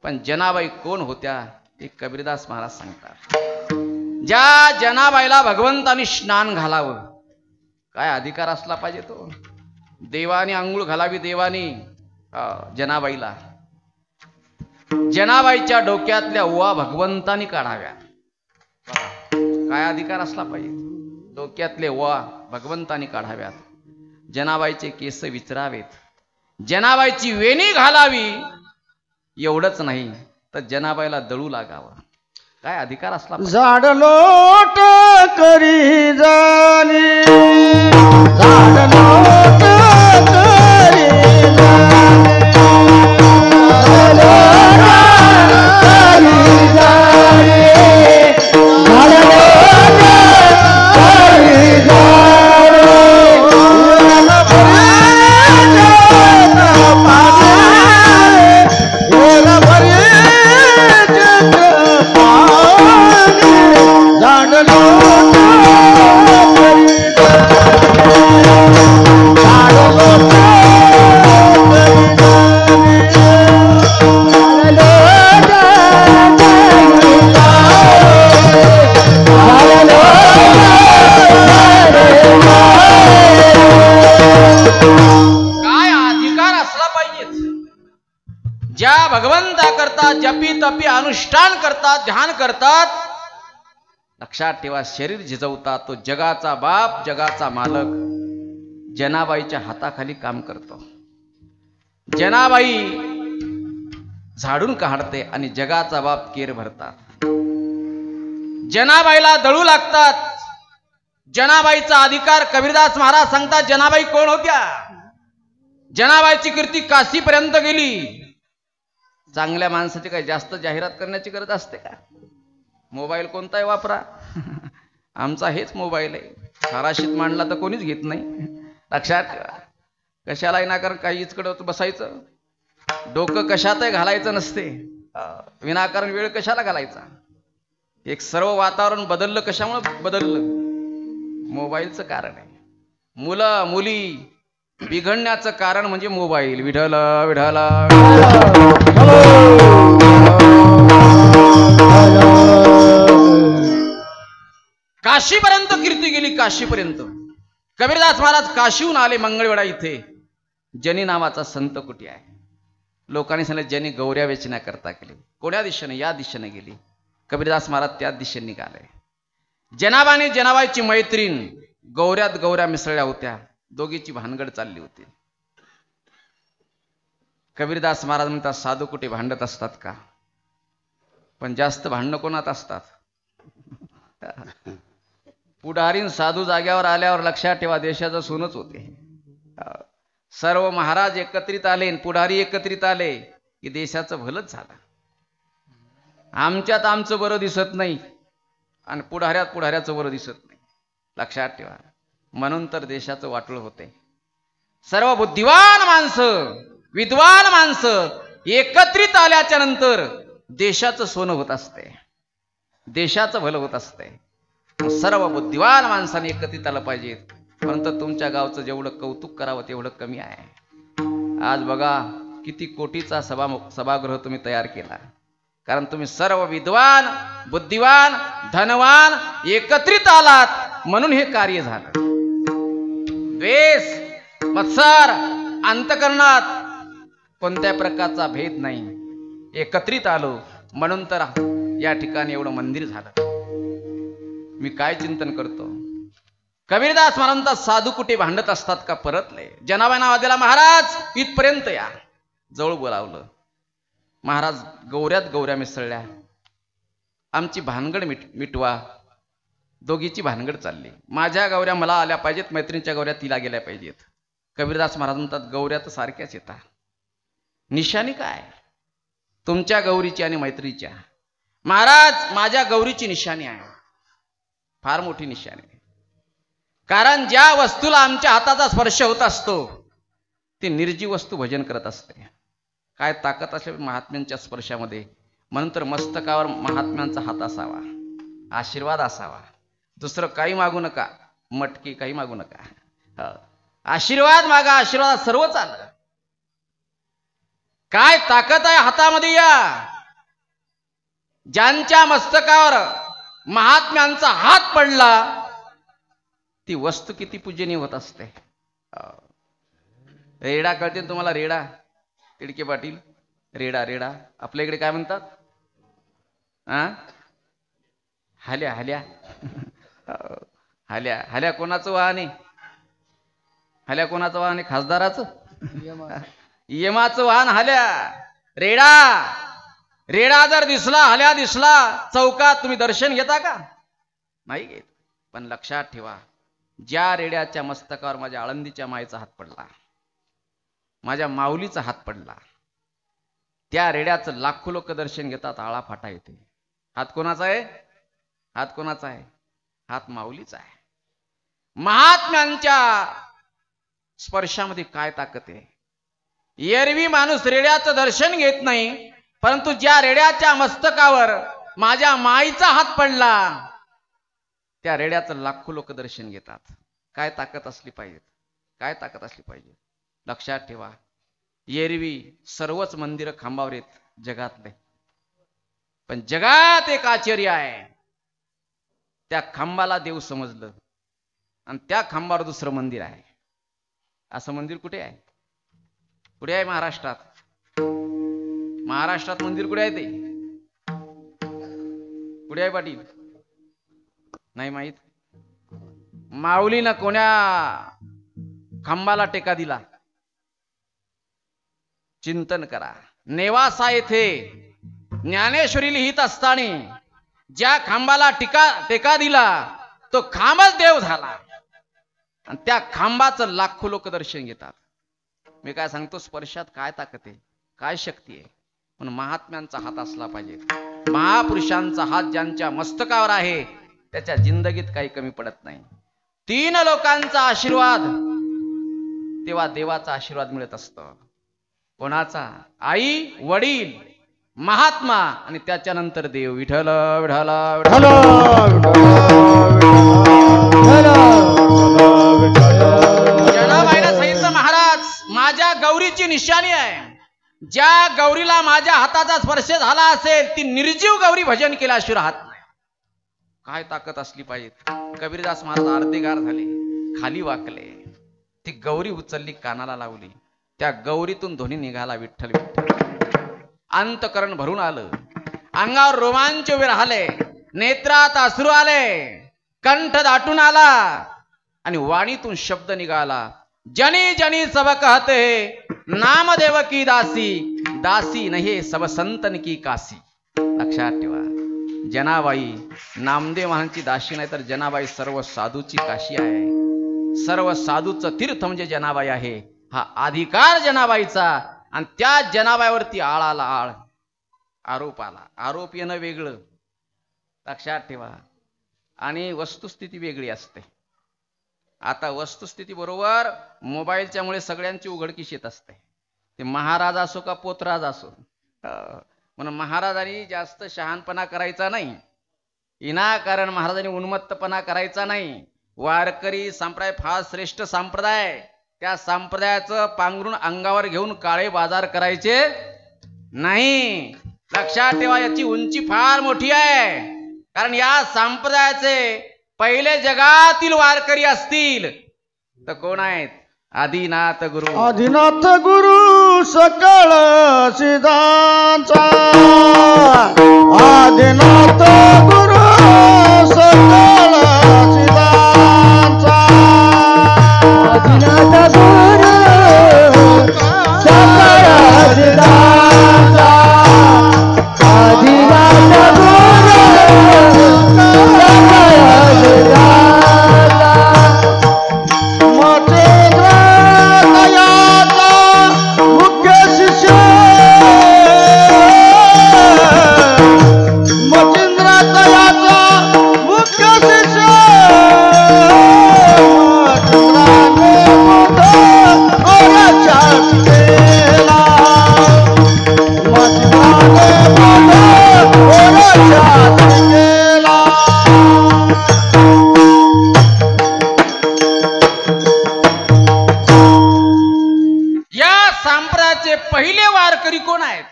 पण जनाबाई कोण होत्या ते कबीरदास महाराज सांगतात. ज्या जनाबाईला भगवंतानी स्नान घालावं, काय अधिकार असला पाहिजे तो? देवाने आंघोळ घालावी, देवानी जनाबाईला. जनाबाईच्या डोक्यातल्या ओवा भगवंतानी काढाव्या, काय अधिकार असला पाहिजे? डोक्यातले ओवा भगवंतानी काढाव्यात. जनाबाईचे केस विचरावेत, जनाबाईची वेणी घालावी. एवढंच नाही तर जनाबाईला दळू लागावं, काय अधिकार असला? झाड लोट करी जाणे, झाड लोट करी जाणे, तपी अनुष्ठान करतात, ध्यान करतात. लक्षात ठेवा, शरीर झिजवतात. तो जगाचा बाप, जगाचा मालक जनाबाईच्या हाताखाली काम करतो. जनाबाई झाडून काढते आणि जगाचा बाप केर भरतात. जनाबाईला दळू लागतात. जनाबाईचा अधिकार कबीरदास महाराज सांगतात. जनाबाई कोण होत्या? जनाबाईची कीर्ती काशीपर्यंत गेली. चांगल्या माणसाची काही जास्त जाहिरात करण्याची गरज असते का? मोबाईल कोणताही वापरा. आमचा हेच मोबाईल आहे. साराशीत मांडला तर कोणीच घेत नाही. लक्षात ठेवा. कशाला विनाकारण काही इचकडत बसायचं. डोकं कशातही घालायचं नसते. विनाकारण वेळ कशाला घालायचा. एक सर्व वातावरण बदललं. कशामुळे बदललं? मोबाईलचं कारण आहे. मुलं मुली बिघडण्याचं कारण म्हणजे मोबाईल. विढल विढल काशीपर्यंत कीर्ती गेली. काशीपर्यंत कबीरदास महाराज काशीहून आले. मंगळवेढा इथे जनी नावाचा संत कुटी आहे. लोकांनी सांगितलं जनी गौऱ्या वेचण्याकरता गेली. कोण्या दिशेने? या दिशेने गेली. कबीरदास महाराज त्या दिशेने निघाले. जनाबाने जनाबाईची मैत्रीण गौऱ्यात गौऱ्या मिसळल्या होत्या. दोघीची भानगड चालली होती. कबीरदास महाराज म्हणतात साधू कुठे भांडत असतात का? पण जास्त भांडणं कोणात असतात? पुढारीन साधू जाग्यावर आल्यावर लक्षात ठेवा देशाचं सोनच होते. सर्व महाराज एकत्रित आले, पुढारी एकत्रित आले की देशाचं भलंच झालं. आमच्यात आमचं बरं दिसत नाही आणि पुढाऱ्यात पुढाऱ्याचं बरं दिसत नाही. लक्षात ठेवा. म्हणून तर देशाचं वाटोळ होते. सर्व बुद्धिवान माणसं, विद्वान माणसं एकत्रित आल्याच्या नंतर देशाचं सोनं होत असते. देशाचं भलं होत असते. सर्व बुद्धिवान माणसांनी एकत्रित आलं पाहिजे. परंतु तुमच्या गावचं जेवढं कौतुक करावं तेवढं कमी आहे. आज बघा किती कोटीचा सभागृह तुम्ही तयार केला. कारण तुम्ही सर्व विद्वान, बुद्धिवान, धनवान एकत्रित आलात म्हणून हे कार्य झालं. द्वेष, मत्सर, अंतःकरणात कोणत्या प्रकारचा भेद नाही. एकत्रित आलो म्हणून तर या ठिकाणी एवढं मंदिर झालं. मी काय चिंतन करतो. कबीरदास महाराजांचा साधू कुठे भांडत असतात का? परतले. जनाबाईंना आवाज दिला महाराज इथपर्यंत या. जवळ बोलावलं. महाराज गौऱ्यात गौऱ्या मिसळल्या. आमची भानगड मिटवा. दोघीची भानगड चालली. माझ्या गौऱ्या मला आल्या पाहिजेत, मैत्रिणीच्या गौऱ्या तिला गेल्या पाहिजेत. कबीरदास महाराज म्हणतात गौऱ्या तर सारख्याच येतात. निशाणी काय तुमच्या गौरीची आणि मैत्रीच्या? महाराज माझ्या गौरीची निशाणी आहे. फार मोठी निशाणी आहे. कारण ज्या वस्तूला आमच्या हाताचा स्पर्श होत असतो ती निर्जीव वस्तू भजन करत असते. काय ताकद असते महात्म्यांच्या स्पर्शामध्ये. म्हणून तर मस्तकावर महात्म्यांचा हात असावा, आशीर्वाद असावा. दुसरं काही मागू नका. मटकी काही मागू नका. आशीर्वाद मागा. आशीर्वाद सर्व चाललं. काय ताकद आहे हातामध्ये. या ज्यांच्या मस्तकावर महात्म्यांचा हात पडला ती वस्तू किती पूजनीय होत असते. रेडा कळते तुम्हाला? रेडा, तिडके पाटील. रेडा रेडा आपल्या इकडे काय म्हणतात? हाल्या हाल्या हाल्या हाल्या कोणाचं वाहन आहे? हाल्या कोणाचं वाहन आहे? खासदाराचं, यमाचं वाहन हाल्या. रेडा, रेडा जर दिसला, हाल्या दिसला चौकात, तुम्ही दर्शन घेता का? नाही घेत. पण लक्षात ठेवा ज्या रेड्याच्या मस्तकावर माझ्या आळंदीच्या मायेचा हात पडला, माझ्या माऊलीचा हात पडला, त्या रेड्याचं लाखो लोक दर्शन घेतात. आळा फाटा येते. हात कोणाचा आहे? हात कोणाचा आहे? हात माऊलीचा आहे. महात्म्यांच्या स्पर्शामध्ये काय ताकद आहे. एरवी माणूस रेड्याचं दर्शन घेत नाही, परंतु ज्या रेड्याच्या मस्तकावर माझ्या माईचा हात पडला त्या रेड्याचं लाखो लोक दर्शन घेतात. काय ताकद असली पाहिजे. काय ताकद असली पाहिजे. लक्षात ठेवा. एरवी सर्वच मंदिर खांबावर आहेत जगातले, पण जगात एक आश्चर्य आहे. त्या खांबाला देव समजलं आणि त्या खांबावर दुसरं मंदिर आहे. असं मंदिर कुठे आहे? कुठे आहे? महाराष्ट्रात. महाराष्ट्रात मंदिर कुठे आहे? ते कुठे आहे पाटील? नाही माहित. माऊलीनं कोण्या खांबाला टेका दिला? चिंतन करा. नेवासा येथे ज्ञानेश्वरी लिहित असताना ज्या खांबाला टेका दिला तो खांबच देव झाला आणि त्या खांबाचं लाखो लोक दर्शन घेतात. मी काय सांगतो, स्पर्शात काय ताकद आहे, काय शक्ती आहे. पण महात्म्यांचा हात असला पाहिजे. महापुरुषांचा हात ज्यांच्या मस्तकावर आहे त्याच्या जिंदगीत काही कमी पडत नाही. 3 लोकांचा आशीर्वाद तेव्हा देवाचा आशीर्वाद मिळत असतो. कोणाचा? आई, वडील, महात्मा आणि त्याच्यानंतर देव. विठ्ठल विठ्ठल विठ्ठल. जनाबाईला सांगितलं, महाराज माझ्या गौरीची निशाणी आहे. ज्या गौरीला माझ्या हाताचा स्पर्श झाला असेल ती निर्जीव गौरी भजन केल्याशिवाय राहत नाही. काय ताकद असली पाहिजे. कबीरदास महाराज अर्धेगार झाले, खाली वाकले. ती गौरी उचलली, कानाला लावली. त्या गौरीतून ध्वनी निघाला, विठ्ठल विठ्ठल. अंतकरण भरून आलं, अंगावर रोमांच उभे राहिले, नेत्रात अश्रू आले, कंठ दाटून आला आणि वाणीतून शब्द निघाला, जनी जनी सब कहते नामदेव की दासी, दासी नहीं सब संतन की काशी. लक्षात ठेवा, जनाबाई नामदेव महाराजांची दासी नाही तर जनाबाई सर्व साधूची काशी आहे. सर्व साधूचं तीर्थ म्हणजे जनाबाई आहे. हा अधिकार जनाबाईचा. आणि त्या जनाबाईवरती आळ आला, आळ, आरोप आला. आरोप येणं वेगळं, लक्षात ठेवा, आणि वस्तुस्थिती वेगळी असते. आता वस्तुस्थिती बरोबर मोबाईलच्या मुळे सगळ्यांची उघडकीस येत असते. ते महाराज असो का पोतराज असो. म्हणून महाराजांनी जास्त शहाणपणा करायचा नाही, विनाकारण महाराजांनी उन्मत्तपणा करायचा नाही. वारकरी संप्रदाय फार श्रेष्ठ संप्रदाय. त्या संप्रदायाचं पांघरून अंगावर घेऊन काळे बाजार करायचे नाही. लक्षात ठेवा, याची उंची फार मोठी आहे. कारण या संप्रदायाचे पहिले जगातील वारकरी असतील तर कोण आहेत? आदिनाथ गुरु. आदिनाथ गुरु सकळ सिद्धांचा, आदिनाथ गुरु सकळ सिद्धांचा, आदिनाथ गुरु सकळ सिद्धांचा, आदिनाथ गुरु सकळ सिद्धांचा. मचेंद्र तयाचा मुख्य शिष्य, मचेंद्र तयाचा मुख्य शिष्य, मचेंद्राने बुध ओराच्या केला, मचेंद्राने बुध ओराच्या केला. पहिले वारकरी कोण आहेत?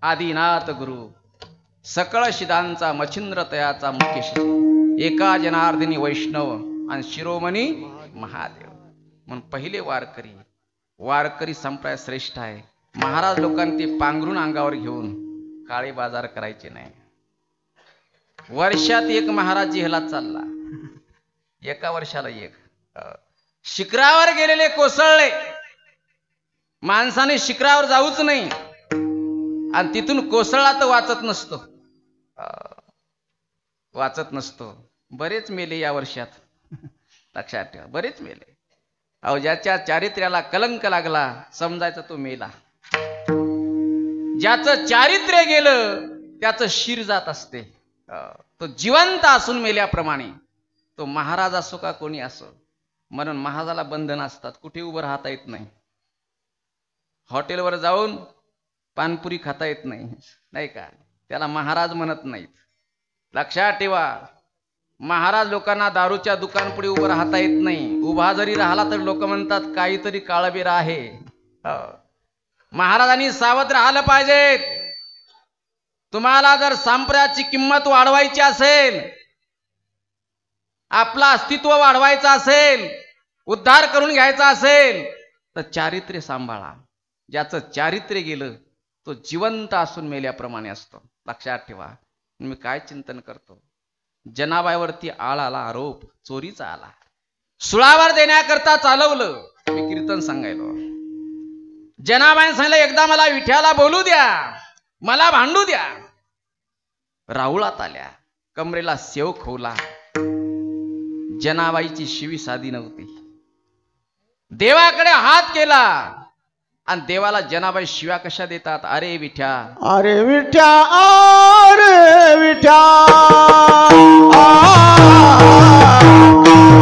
आदिनाथ गुरु, सकळ शिदांचा मच्छिंद्र तयाचा मुख्य शिष्य, एका जनार्दनी वैष्णव आणि शिरोमणी महादेव. म्हणून पहिले वारकरी. वारकरी संप्रदाय श्रेष्ठ आहे. महाराज लोकांनी ते पांघरून अंगावर घेऊन काळे बाजार करायचे नाही. वर्षात एक महाराज ह्याला चालला, एका वर्षाला एक. शिखरावर गेलेले कोसळले. माणसाने शिखरावर जाऊच नाही आणि तिथून कोसळला तर वाचत नसतो, वाचत नसतो. बरेच मेले या वर्षात, लक्षात ठेवा, बरेच मेले. अहो, ज्याच्या चारित्र्याला कलंक लागला समजायचा तो मेला. ज्याचं चारित्र्य गेलं त्याचं शिर जात असते. तो जिवंत असून मेल्याप्रमाणे. तो महाराज असो का कोणी असो. म्हणून महाराजाला बंधन असतात, कुठे उभं राहता येत नाही. हॉटेलवर जाऊन पानपुरी खाता येत नाही, नाही का? त्याला महाराज म्हणत नाहीत. लक्षात ठेवा, महाराज लोकांना दारूच्या दुकान पुढे उभं राहता येत नाही. उभा जरी राहिला तर लोक म्हणतात काहीतरी काळबेर आहे. महाराजांनी सावध राहिलं पाहिजे. तुम्हाला जर संप्रदायाची किंमत वाढवायची असेल, आपलं अस्तित्व वाढवायचं असेल, उद्धार करून घ्यायचा असेल तर चारित्र्य सांभाळा. ज्याचं चारित्र्य गेलं तो जिवंत असून मेल्याप्रमाणे असतो. लक्षात ठेवा. मी काय चिंतन करतो, जनाबाईवरती आळ आला, आरोप चोरीचा आला, सुळावर देण्याकरता चालवलं. मी कीर्तन सांगायलो, जनाबाईने सांगितलं एकदा मला विठ्याला बोलू द्या, मला भांडू द्या. राऊळात आल्या, कमरेला सेव खोवला. जनाबाईची शिवी साधी नव्हती. देवाकडे हात केला आणि देवाला जनाबाई शिव्या कशा देतात, अरे विठ्या, अरे विठ्या, अरे विठ्या,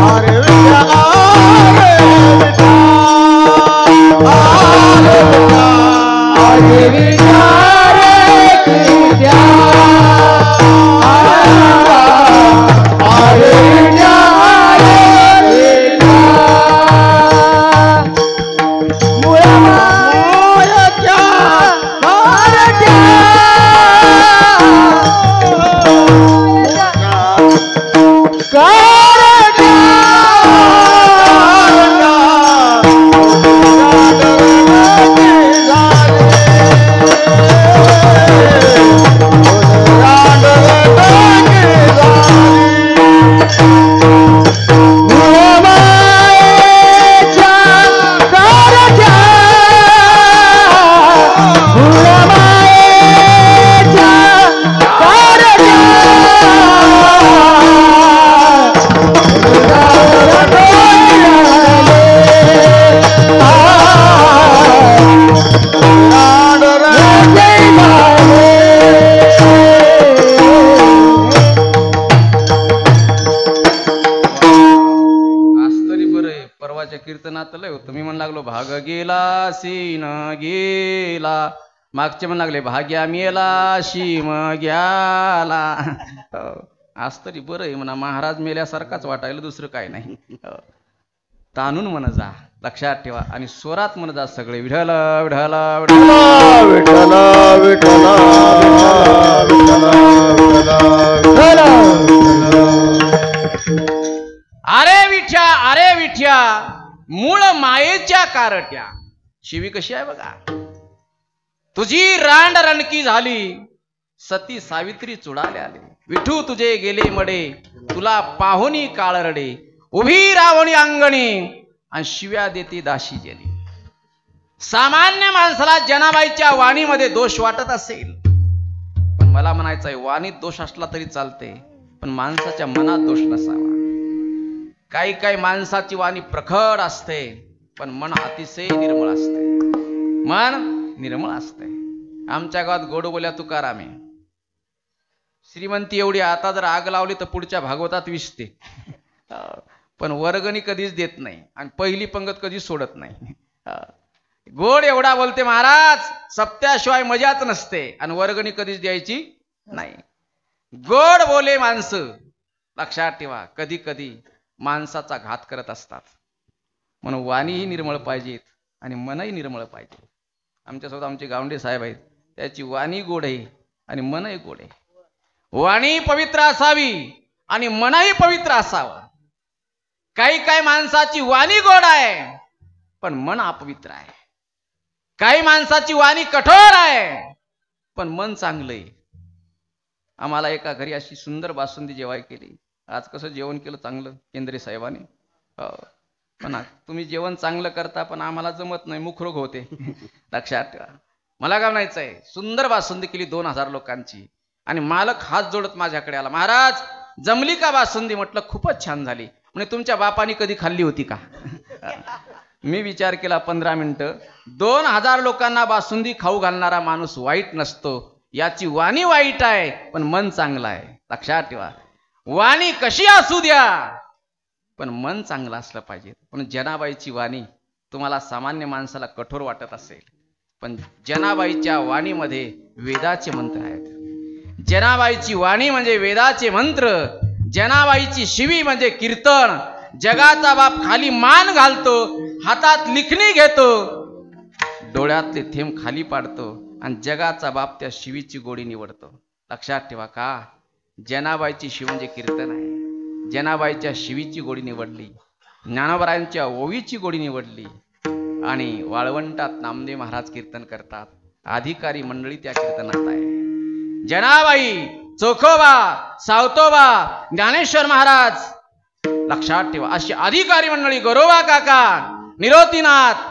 अरे विठ्या, अरे विठ्या, अरे विठ्या, तुम्ही म्हण लागलो भाग गेला सीन गेला, मागचे म्हण लागले भाग्या मेला शिम ग्याला. आज तरी बरं आहे म्हणा, महाराज मेल्यासारखाच वाटायला, दुसरं काय नाही. ताणून म्हण जा, लक्षात ठेवा, आणि स्वरात म्हण जा सगळे विठ्ठल विठ्ठल विठ्ठल विठ्ठल विठ्ठल. अरे विठ्या, अरे विठ्या, मूळ मायेच्या कारट्या. शिवी कशी आहे बघा, तुझी रांड रणकी झाली, सती सावित्री चुडाले आले. विठू तुझे गेले मडे, तुला पाहुनी काळ रडे. उभी रावणी अंगणी आणि शिव्या देती दाशी जेली. सामान्य माणसाला जनाबाईच्या वाणीमध्ये दोष वाटत असेल, पण मला म्हणायचंय वाणीत दोष असला तरी चालते, पण माणसाच्या मनात दोष नसावा. काही काही माणसाची वाणी प्रखर असते, पण मन अतिशय निर्मळ असते. मन निर्मळ असते. आमच्या गावात गोडबोल्या तुकाराम आहे. श्रीमंती एवढी, आता जर आग लावली तर पुढच्या भागवतात विसते, पण वर्गणी कधीच देत नाही आणि पहिली पंगत कधीच सोडत नाही. गोड एवढा बोलते महाराज, सप्त्याशिवाय मजाच नसते, आणि वर्गणी कधीच द्यायची नाही. गोड बोले माणसं, लक्षात ठेवा, कधी कधी माणसाचा घात करत असतात. म्हणून वाणीही निर्मळ पाहिजेत आणि मनही निर्मळ पाहिजे. आमच्यासोबत आमचे गावंडे साहेब आहेत, त्याची वाणी गोड आहे आणि मनही गोड आहे. वाणी पवित्र असावी आणि मनही पवित्र असावं. काही काही माणसाची वाणी गोड आहे पण मन अपवित्र आहे. काही माणसाची वाणी कठोर आहे पण मन चांगलं आहे. आम्हाला एका घरी अशी सुंदर बासुंदी जेवाय केली. आज कसं जेवण केलं चांगलं केंद्रे साहेबांनी. पण तुम्ही जेवण चांगलं करता पण आम्हाला जमत नाही, मुखरोग होते. लक्षात ठेवा. मला काय म्हणायचंय, सुंदर बासुंदी केली 2000 लोकांची आणि मालक हात जोडत माझ्याकडे आला, महाराज जमली का बासुंदी? म्हटलं खूपच छान झाली. म्हणजे तुमच्या बापानी कधी खाल्ली होती का? मी विचार केला 15 मिनिटं. 2000 लोकांना बासुंदी खाऊ घालणारा माणूस वाईट नसतो. याची वाणी वाईट आहे पण मन चांगलं आहे. लक्षात ठेवा. वाणी कशी असू द्या पण मन चांगलं असलं पाहिजे. पण जनाबाईची वाणी तुम्हाला सामान्य माणसाला कठोर वाटत असेल, पण जनाबाईच्या वाणीमध्ये वेदाचे मंत्र आहेत. जनाबाईची वाणी म्हणजे वेदाचे मंत्र. जनाबाईची शिवी म्हणजे कीर्तन. जगाचा बाप खाली मान घालतो, हातात लिखणी घेतो, डोळ्यातले थेंब खाली पाडतो आणि जगाचा बाप त्या शिवीची गोडी निवडतो. लक्षात ठेवा. का? जनाबाईची शिव म्हणजे कीर्तन आहे. जनाबाईच्या शिवीची गोडी निवडली, ज्ञानोबरायांच्या ओवीची गोडी निवडली आणि वाळवंटात नामदेव महाराज कीर्तन करतात. अधिकारी मंडळी त्या कीर्तनात आहे. जनाबाई चोखोबा, सावतोबा, ज्ञानेश्वर महाराज, लक्षात ठेवा अशी अधिकारी मंडळी, गोरोबा काका, निरोतीनाथ,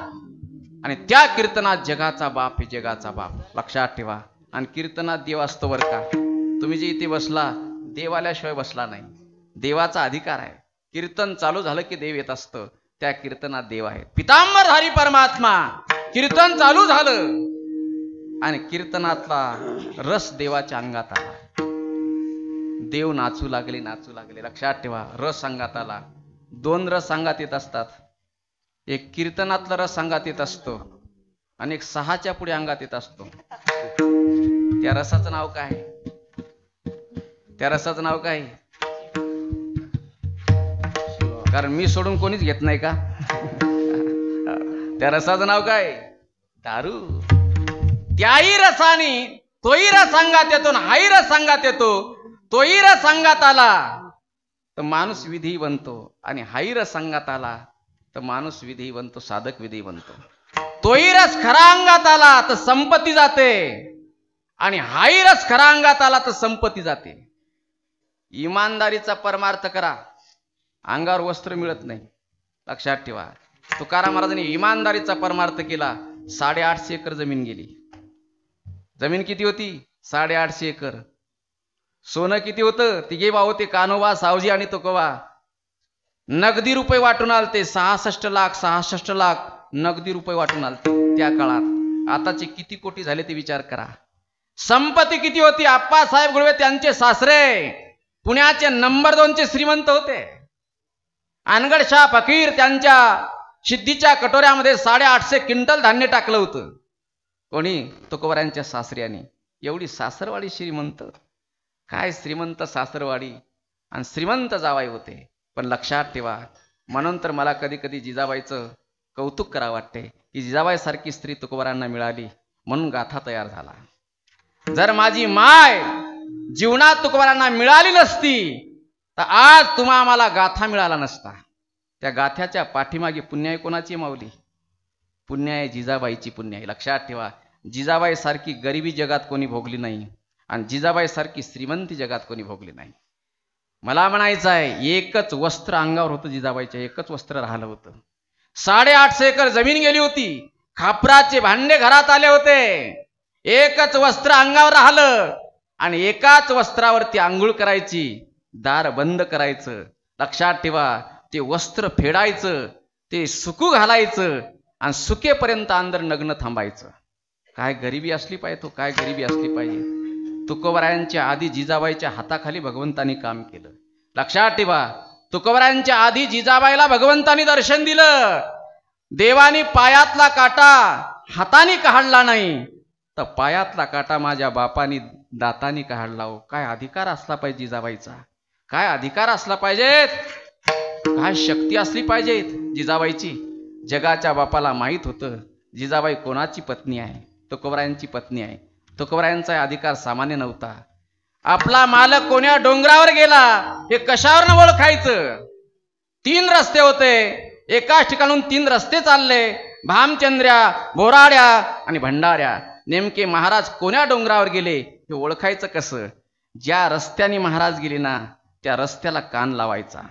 आणि त्या कीर्तनात जगाचा बाप हे जगाचा बाप लक्षात ठेवा. आणि कीर्तनात देव असतो बरं का. तुम्ही जे इथे बसला देव आल्याशिवाय बसला नाही. देवाचा अधिकार आहे. कीर्तन चालू झालं की देव येत असतं. त्या कीर्तनात देव आहे. पितांबरधारी परमात्मा. कीर्तन चालू झालं आणि कीर्तनातला रस देवाच्या अंगात आला. देव नाचू लागले नाचू लागले. लक्षात ठेवा रस अंगात आला. दोन रस अंगात येत असतात. एक कीर्तनातला रस अंगात येत असतो आणि एक 6च्या पुढे अंगात येत असतो. त्या रसाचं नाव काय? त्या रसाचं नाव काय? कारण मी सोडून कोणीच घेत नाही का? त्या रसाचं नाव काय? दारू. त्याही रसाने तोही रस अंगात येतो ना हाही रस अंगात येतो. तोही रस अंगात आला तर माणूस विधी बनतो आणि हाही रस अंगात आला तर माणूस विधी बनतो, साधक विधी बनतो. तोही रस खरा अंगात आला तर संपत्ती जाते आणि हाही रस खरा अंगात आला तर संपत्ती जाते. इमानदारीचा परमार्थ करा, अंगावर वस्त्र मिळत नाही. लक्षात ठेवा. तुकाराम महाराजांनी इमानदारीचा परमार्थ केला. 850 एकर जमीन गेली. जमीन किती होती? 850 एकर. सोनं किती होतं? तिघे भाऊ होते, कान्होबा, सावजी आणि तुकोबा. नगदी रुपये वाटून आलते. 66 लाख नगदी रुपये वाटून आलते त्या काळात. आताचे किती कोटी झाले ते विचार करा. संपत्ती किती होती? आप्पासाहेब गुळवे त्यांचे सासरे पुण्याचे नंबर 2चे श्रीमंत होते. अनगडशाह फकीर त्यांच्या सिद्धीच्या कटोऱ्यामध्ये 850 क्विंटल धान्य टाकलं होतं. कोणी? तुकोबारायांच्या सासऱ्याने. एवढी सासरवाडी श्रीमंत. काय श्रीमंत सासरवाडी आणि श्रीमंत जावाई होते. पण लक्षात ठेवा, म्हणून तर मला कधी कधी जिजाबाईचं कौतुक करावं वाटते की जिजाबाई सारखी स्त्री तुकोबारांना मिळाली म्हणून गाथा तयार झाला. जर माझी माय जीवनात तुकोबारांना मिळाली नसती तर आज तुम्हा आम्हाला गाथा मिळाला नसता. त्या गाथ्याच्या पाठीमागे पुण्याई कोणाची माऊली? पुण्याई जिजाबाईची पुण्याई. लक्षात ठेवा, जिजाबाई सारखी गरिबी जगात कोणी भोगली नाही आणि जिजाबाई सारखी श्रीमंती जगात कोणी भोगली नाही. मला म्हणायचं आहे, एकच वस्त्र अंगावर होतं जिजाबाईच्या, एकच वस्त्र राहिलं होतं. 850 एकर जमीन गेली होती. खापराचे भांडे घरात आले होते. एकच वस्त्र अंगावर राहिलं आणि एकाच वस्त्रावरती आंघोळ करायची, दार बंद करायचं. लक्षात ठेवा, ते वस्त्र फेडायचं, ते सुकू घालायचं आणि सुकेपर्यंत अंदर नग्न थांबायचं. काय गरिबी असली पाहिजे तो, काय गरिबी असली पाहिजे. तुकोबारायांच्या आधी जिजाबाईच्या हाताखाली भगवंतानी काम केलं. लक्षात ठेवा, तुकोबारायांच्या आधी जिजाबाईला भगवंतानी दर्शन दिलं. देवानी पायातला काटा हाताने काढला नाही तर पायातला काटा माझ्या बापानी दातानी काढला. हो, काय अधिकार असला पाहिजे जिजाबाईचा, काय अधिकार असला पाहिजे, काय शक्ती असली पाहिजे जिजाबाईची. जगाच्या बापाला माहित होतं जिजाबाई कोणाची पत्नी आहे? तुकोबारायांची पत्नी आहे. तुकोबारायांचा अधिकार सामान्य नव्हता. आपला मालक कोण्या डोंगरावर गेला हे कशावर ओळखायचं? 3 रस्ते होते. एकाच ठिकाणून 3 रस्ते चालले, भामचंद्र्या, बोराड्या आणि भंडाऱ्या. नेमके महाराज कोण्या डोंगरावर गेले हे ओळखायचं कसं? ज्या रस्त्याने महाराज गेले ना त्या रस्त्याला कान लावायचा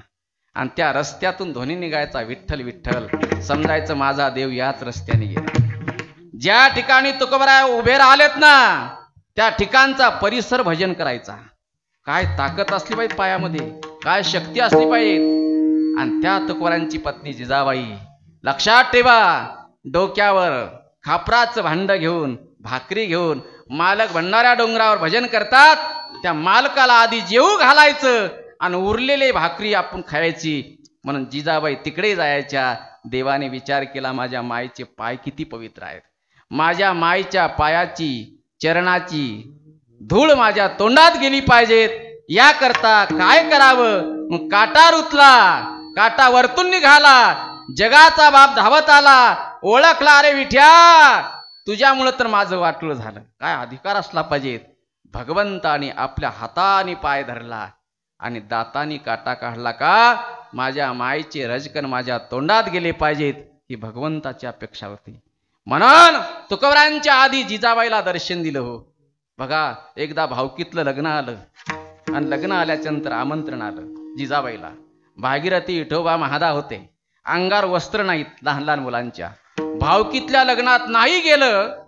आणि त्या रस्त्यातून ध्वनी निघायचा, विठ्ठल विठ्ठल. समजायचं माझा देव याच रस्त्याने गेला. ज्या ठिकाणी तुकोबाराय उभे राहिलेत ना त्या ठिकाणचा परिसर भजन करायचा. काय ताकद असली पाहिजे पायामध्ये, काय शक्ती असली पाहिजे. आणि त्या तुकोबारायांची पत्नी जिजाबाई, लक्षात ठेवा, डोक्यावर खापराचं भांड घेऊन, भाकरी घेऊन मालक भंडाऱ्या डोंगरावर भजन करतात. त्या मालकाला आधी जेवू घालायचं आणि उरलेले भाकरी आपण खायची. म्हणून जिजाबाई तिकडे जायच्या. देवाने विचार केला, माझ्या माईचे पाय किती पवित्र आहेत. माझ्या माईच्या पायाची, चरणाची धूळ माझ्या तोंडात गेली पाहिजेत. याकरता काय करावं? मग काटा रुतला, काटा वरतून निघाला. जगाचा बाप धावत आला, ओळखला, अरे विठ्या तुझ्यामुळे तर माझं वाटलं झालं. काय अधिकार असला पाहिजे. भगवंताने आपल्या हाताने पाय धरला आणि दातानी काटा काढला का माझ्या माईचे रजकन माझ्या तोंडात गेले पाहिजेत, ही भगवंताची अपेक्षा होती. म्हणून तुकोबारायांच्या आधी जिजाबाईला दर्शन दिलं. हो, बघा, एकदा भावकीतलं लग्न आलं आणि लग्न आल्याच्या नंतर आमंत्रण आलं जिजाबाईला. भागीरथी, विठोबा, महादा होते. अंगार वस्त्र नाहीत लहान लहान मुलांच्या. भावकीतल्या लग्नात नाही गेलं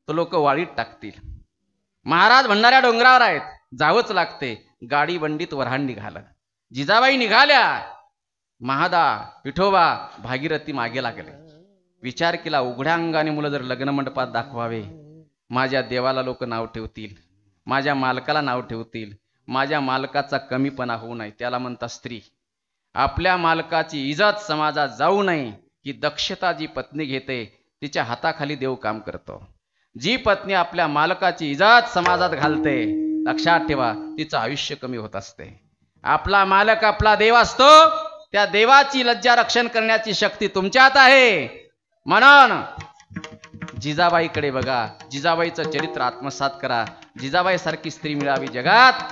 तर लोक वाळीत टाकतील. महाराज भंडाऱ्या डोंगरावर आहेत, जावंच लागते. गाडी बंडीत वऱ्हाड निघालं. जिजाबाई निघाल्या. महादा, विठोबा, भागीरथी मागे लागले. विचार केला, उघड्या अंगाने मुलं जर लग्न मंडपात दाखवावे, माझ्या देवाला लोक नाव ठेवतील, माझ्या मालकाला नाव ठेवतील, माझ्या मालकाचा कमीपणा होऊ नये. त्याला म्हणतात स्त्री. आपल्या मालकाची इज्जत समाजात जाऊ नये ही दक्षता जी पत्नी घेते तिच्या हाताखाली देव काम करतो. जी पत्नी आपल्या मालकाची इज्जत समाजात घालते, लक्षात ठेवा, तिचं आयुष्य कमी होत असते. आपला मालक आपला देव असतो. त्या देवाची लज्जा रक्षण करण्याची शक्ती तुमच्यात आहे. म्हणून जिजाबाईकडे बघा, जिजाबाईचं चरित्र आत्मसात करा. जिजाबाई सारखी स्त्री मिळावी जगात,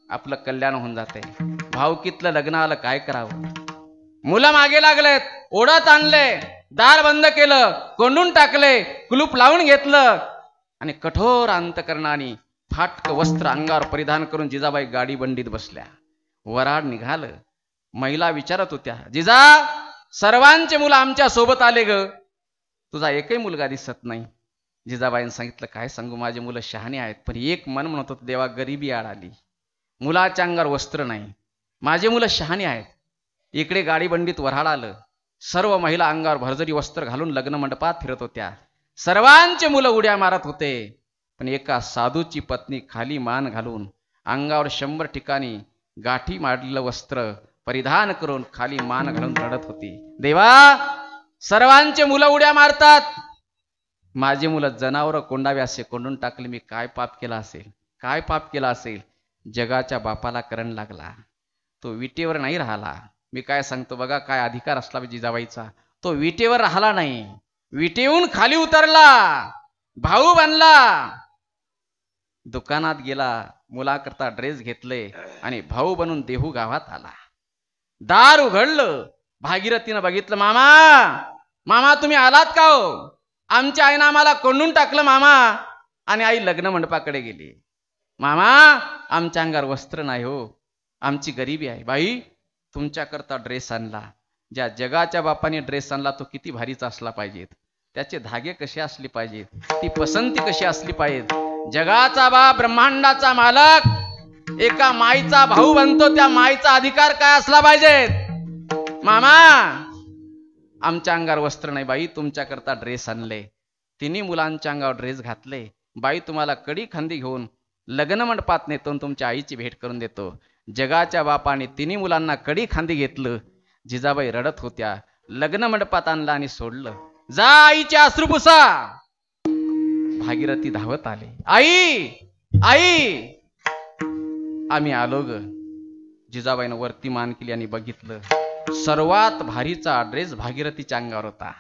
आपलं कल्याण होऊन जाते. भावकीतलं लग्न आलं, काय करावं? मुलं मागे लागलेत, ओढत आणले, दार बंद केलं, कोंडून टाकले, कुलूप लावून घेतलं आणि कठोर अंतकरणाने फाटक वस्त्र अंगावर परिधान करून जिजाबाई गाडी बंडीत बसल्या. वऱ्हाड निघालं. महिला विचारत होत्या, जिजा, सर्वांचे मुलं आमच्या सोबत आले ग, तुझा एकही मुलगा दिसत नाही. जिजाबाईंनी सांगितलं, काय सांगू, माझे मुलं शहाणे आहेत, पण एक मन म्हणत होतं, देवा गरिबी आड आली, मुलाच्या अंगावर वस्त्र नाही, माझे मुलं शहाणे आहेत. इकडे गाडी बंडीत वऱ्हाड आलं. सर्व महिला अंगावर भरजरी वस्त्र घालून लग्न मंडपात फिरत होत्या. सर्वांचे मुलं उड्या मारत होते. पण एका साधूची पत्नी खाली मान घालून अंगावर 100 ठिकाणी गाठी मारलेलं वस्त्र परिधान करून खाली मान घालून रडत होती. देवा, सर्वांचे मुलं उड्या मारतात, माझे मुलं जनावर कोंडावे असे कोंडून टाकले. मी काय पाप केला असेल, काय पाप केला असेल? जगाच्या बापाला करण लागला. तो विटेवर नाही राहिला. मी काय सांगतो बघा, काय अधिकार असला जिजाबाईचा. तो विटेवर राहिला नाही, विटेहून खाली उतरला, भाऊ बनला. दुकानात गेला, मुलाकरता ड्रेस घेतले आणि भाऊ बनून देहू गावात आला. दार उघडलं. भागीरथीनं बघितलं, मामा, मामा तुम्ही आलात का हो? आमच्या आईनं आम्हाला कोंडून टाकलं मामा. आणि आई लग्न मंडपाकडे गेली. मामा, आमच्या अंगावर वस्त्र नाही हो, आमची गरिबी आहे. बाई, तुमच्याकरता ड्रेस आणला. ज्या जगाच्या बापाने ड्रेस आणला तो किती भारीचा असला पाहिजेत, त्याचे धागे कसे असले पाहिजेत, ती पसंती कशी असली पाहिजेत. जगाचा बाप, ब्रह्मांडाचा मालक एका माईचा भाऊ बनतो, त्या माईचा अधिकार काय असला पाहिजेत. मामा, आमच्या अंगावर वस्त्र नाही, बाई तुमच्याकरता ड्रेस आणले. तिन्ही मुलांच्या अंगावर ड्रेस घातले. बाई, तुम्हाला कडी खांदी घेऊन लग्न मंडपात नेतो, तुमच्या आईची भेट करून देतो. जगाच्या बापाने तिन्ही मुलांना कडी खांदी घेतलं. जिजाबाई रडत होत्या. लग्न मंडपात आणलं आणि सोडलं. जा आईच्या अश्रू पुसा. भागीरथी धावत आले. आई, आई, आम्ही आलो ग. जिजाबाईनं वरती मान केली आणि बघितलं, सर्वात भारीचा ड्रेस भागीरथीच्या अंगावर होता.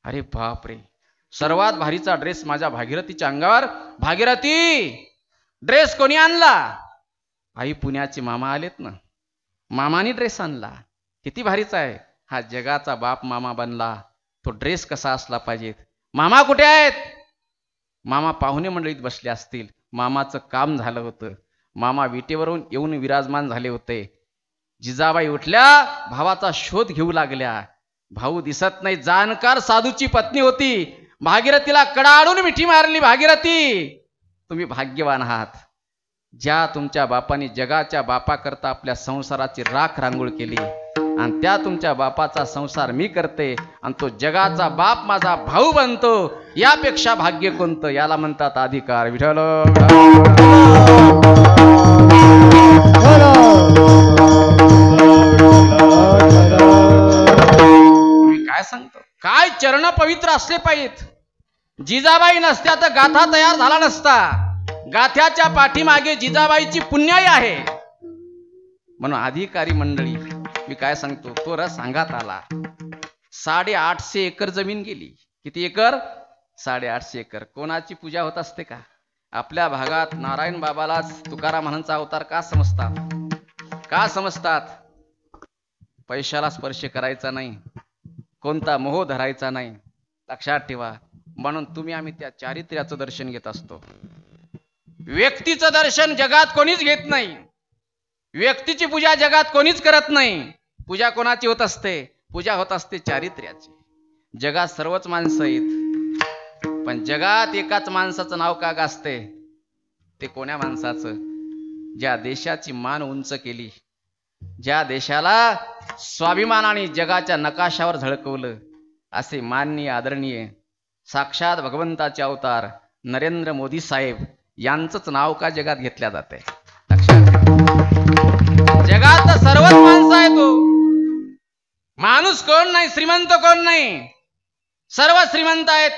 अरे बाप रे, सर्वात भारीचा ड्रेस माझ्या भागीरथीच्या अंगावर. भागीरथी, ड्रेस कोणी आणला? आई, पुण्याचे मामा आलेत ना, मामानी ड्रेस आणला. किती भारीचा आहे. हा जगाचा बाप मामा बनला, तो ड्रेस कसा असला पाहिजे. मामा कुठे आहेत? मामा पाहुणे मंडळीत बसले असतील. मामाचं काम झालं होतं. मामा विटेवरून येऊन विराजमान झाले होते. जिजाबाई उठल्या, भावाचा शोध घेऊ लागल्या. भाऊ दिसत नाही. जाणकार साधूची पत्नी होती. भागीरथीला कडाडून मिठी मारली. भागीरथी, तुम्ही भाग्यवान आहात. ज्या तुमच्या बापाने जगाच्या बापाकरता आपल्या संसाराची राख रांगोळ केली आणि त्या तुमच्या बापाचा संसार मी करते आणि तो जगाचा बाप माझा भाऊ बनतो, यापेक्षा भाग्य कोणतं? याला म्हणतात अधिकार. विठ्ठल मी काय सांगतो, काय चरण पवित्र असले पाहिजेत. जिजाबाई नसत्या तर गाथा तयार झाला नसता. गाथ्याच्या पाठीमागे जिजाबाईची पुण्याई आहे. म्हणून अधिकारी मंडळी, मी काय सांगतो, तो रस अंगात आला. 850 एकर जमीन गेली. किती एकर? 850 एकर. कोणाची पूजा होत असते का? आपल्या भागात नारायण बाबालाच तुकारामांचा अवतार का समजतात? का समजतात? पैशाला स्पर्श करायचा नाही, कोणता मोह धरायचा नाही. लक्षात ठेवा. म्हणून तुम्ही आम्ही त्या चारित्र्याचं दर्शन घेत असतो. व्यक्तीचं दर्शन जगात कोणीच घेत नाही, व्यक्तीची पूजा जगात कोणीच करत नाही. पूजा कोणाची होत असते? पूजा होत असते चारित्र्याची. जगात सर्वच माणसं आहेत, पण जगात एकाच माणसाचं नाव का गाजते? ते कोण्या माणसाचं? ज्या देशाची मान उंच केली, ज्या देशाला स्वाभिमानाने जगाच्या नकाशावर झळकवलं, असे माननीय आदरणीय साक्षात भगवंताचे अवतार नरेंद्र मोदी साहेब यांचंच नाव का जगात घेतल्या जाते? जगात सर्वच माणसं आहेत. माणूस कोण नाही, श्रीमंत कोण नाही, सर्व श्रीमंत आहेत.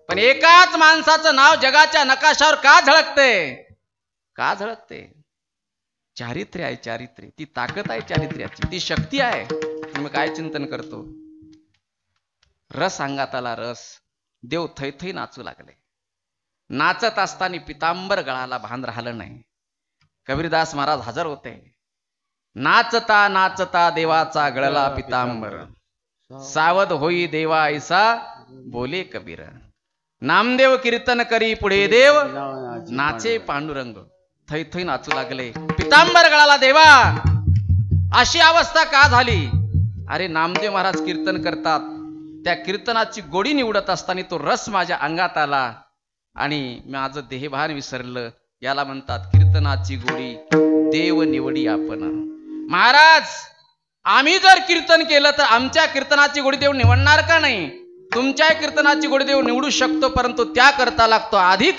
पण एकाच माणसाचं नाव जगाच्या नकाशावर का झळकते? का झळकते? चारित्र्य आहे, चारित्र्य. ती ताकद आहे चारित्र्याची, ती शक्ती आहे. तुम्ही काय चिंतन करतो? रस अंगात आला, रस. देव थैथै नाचू लागले. नाचत असताना पितांबर गळाला भान राहिलं नाही. कबीरदास महाराज हजर होते. नाचता नाचता देवाचा गळला पितांबर, सावध होई देवा ऐसा बोले कबीर. नामदेव कीर्तन करी पुढे देव, नाचे पांडुरंग. थैथै नाचू लागले. पितांबर गळाला देवा. अशी अवस्था का झाली? अरे नामदेव महाराज कीर्तन करतात, त्या कीर्तनाची गोडी निवडत असताना तो रस माझ्या अंगात आला आणि माझं देहभान विसरलं. याला म्हणतात कीर्तनाची गोडी देव निवडी आपण. महाराज, आम्ही जर कीर्तन केलं तर आमच्या कीर्तनाची गोडी देव निवडणार का नाही? तुमच्या कीर्तनाची गोडी देव निवडू शकतो, परंतु त्या करता लागतो आधी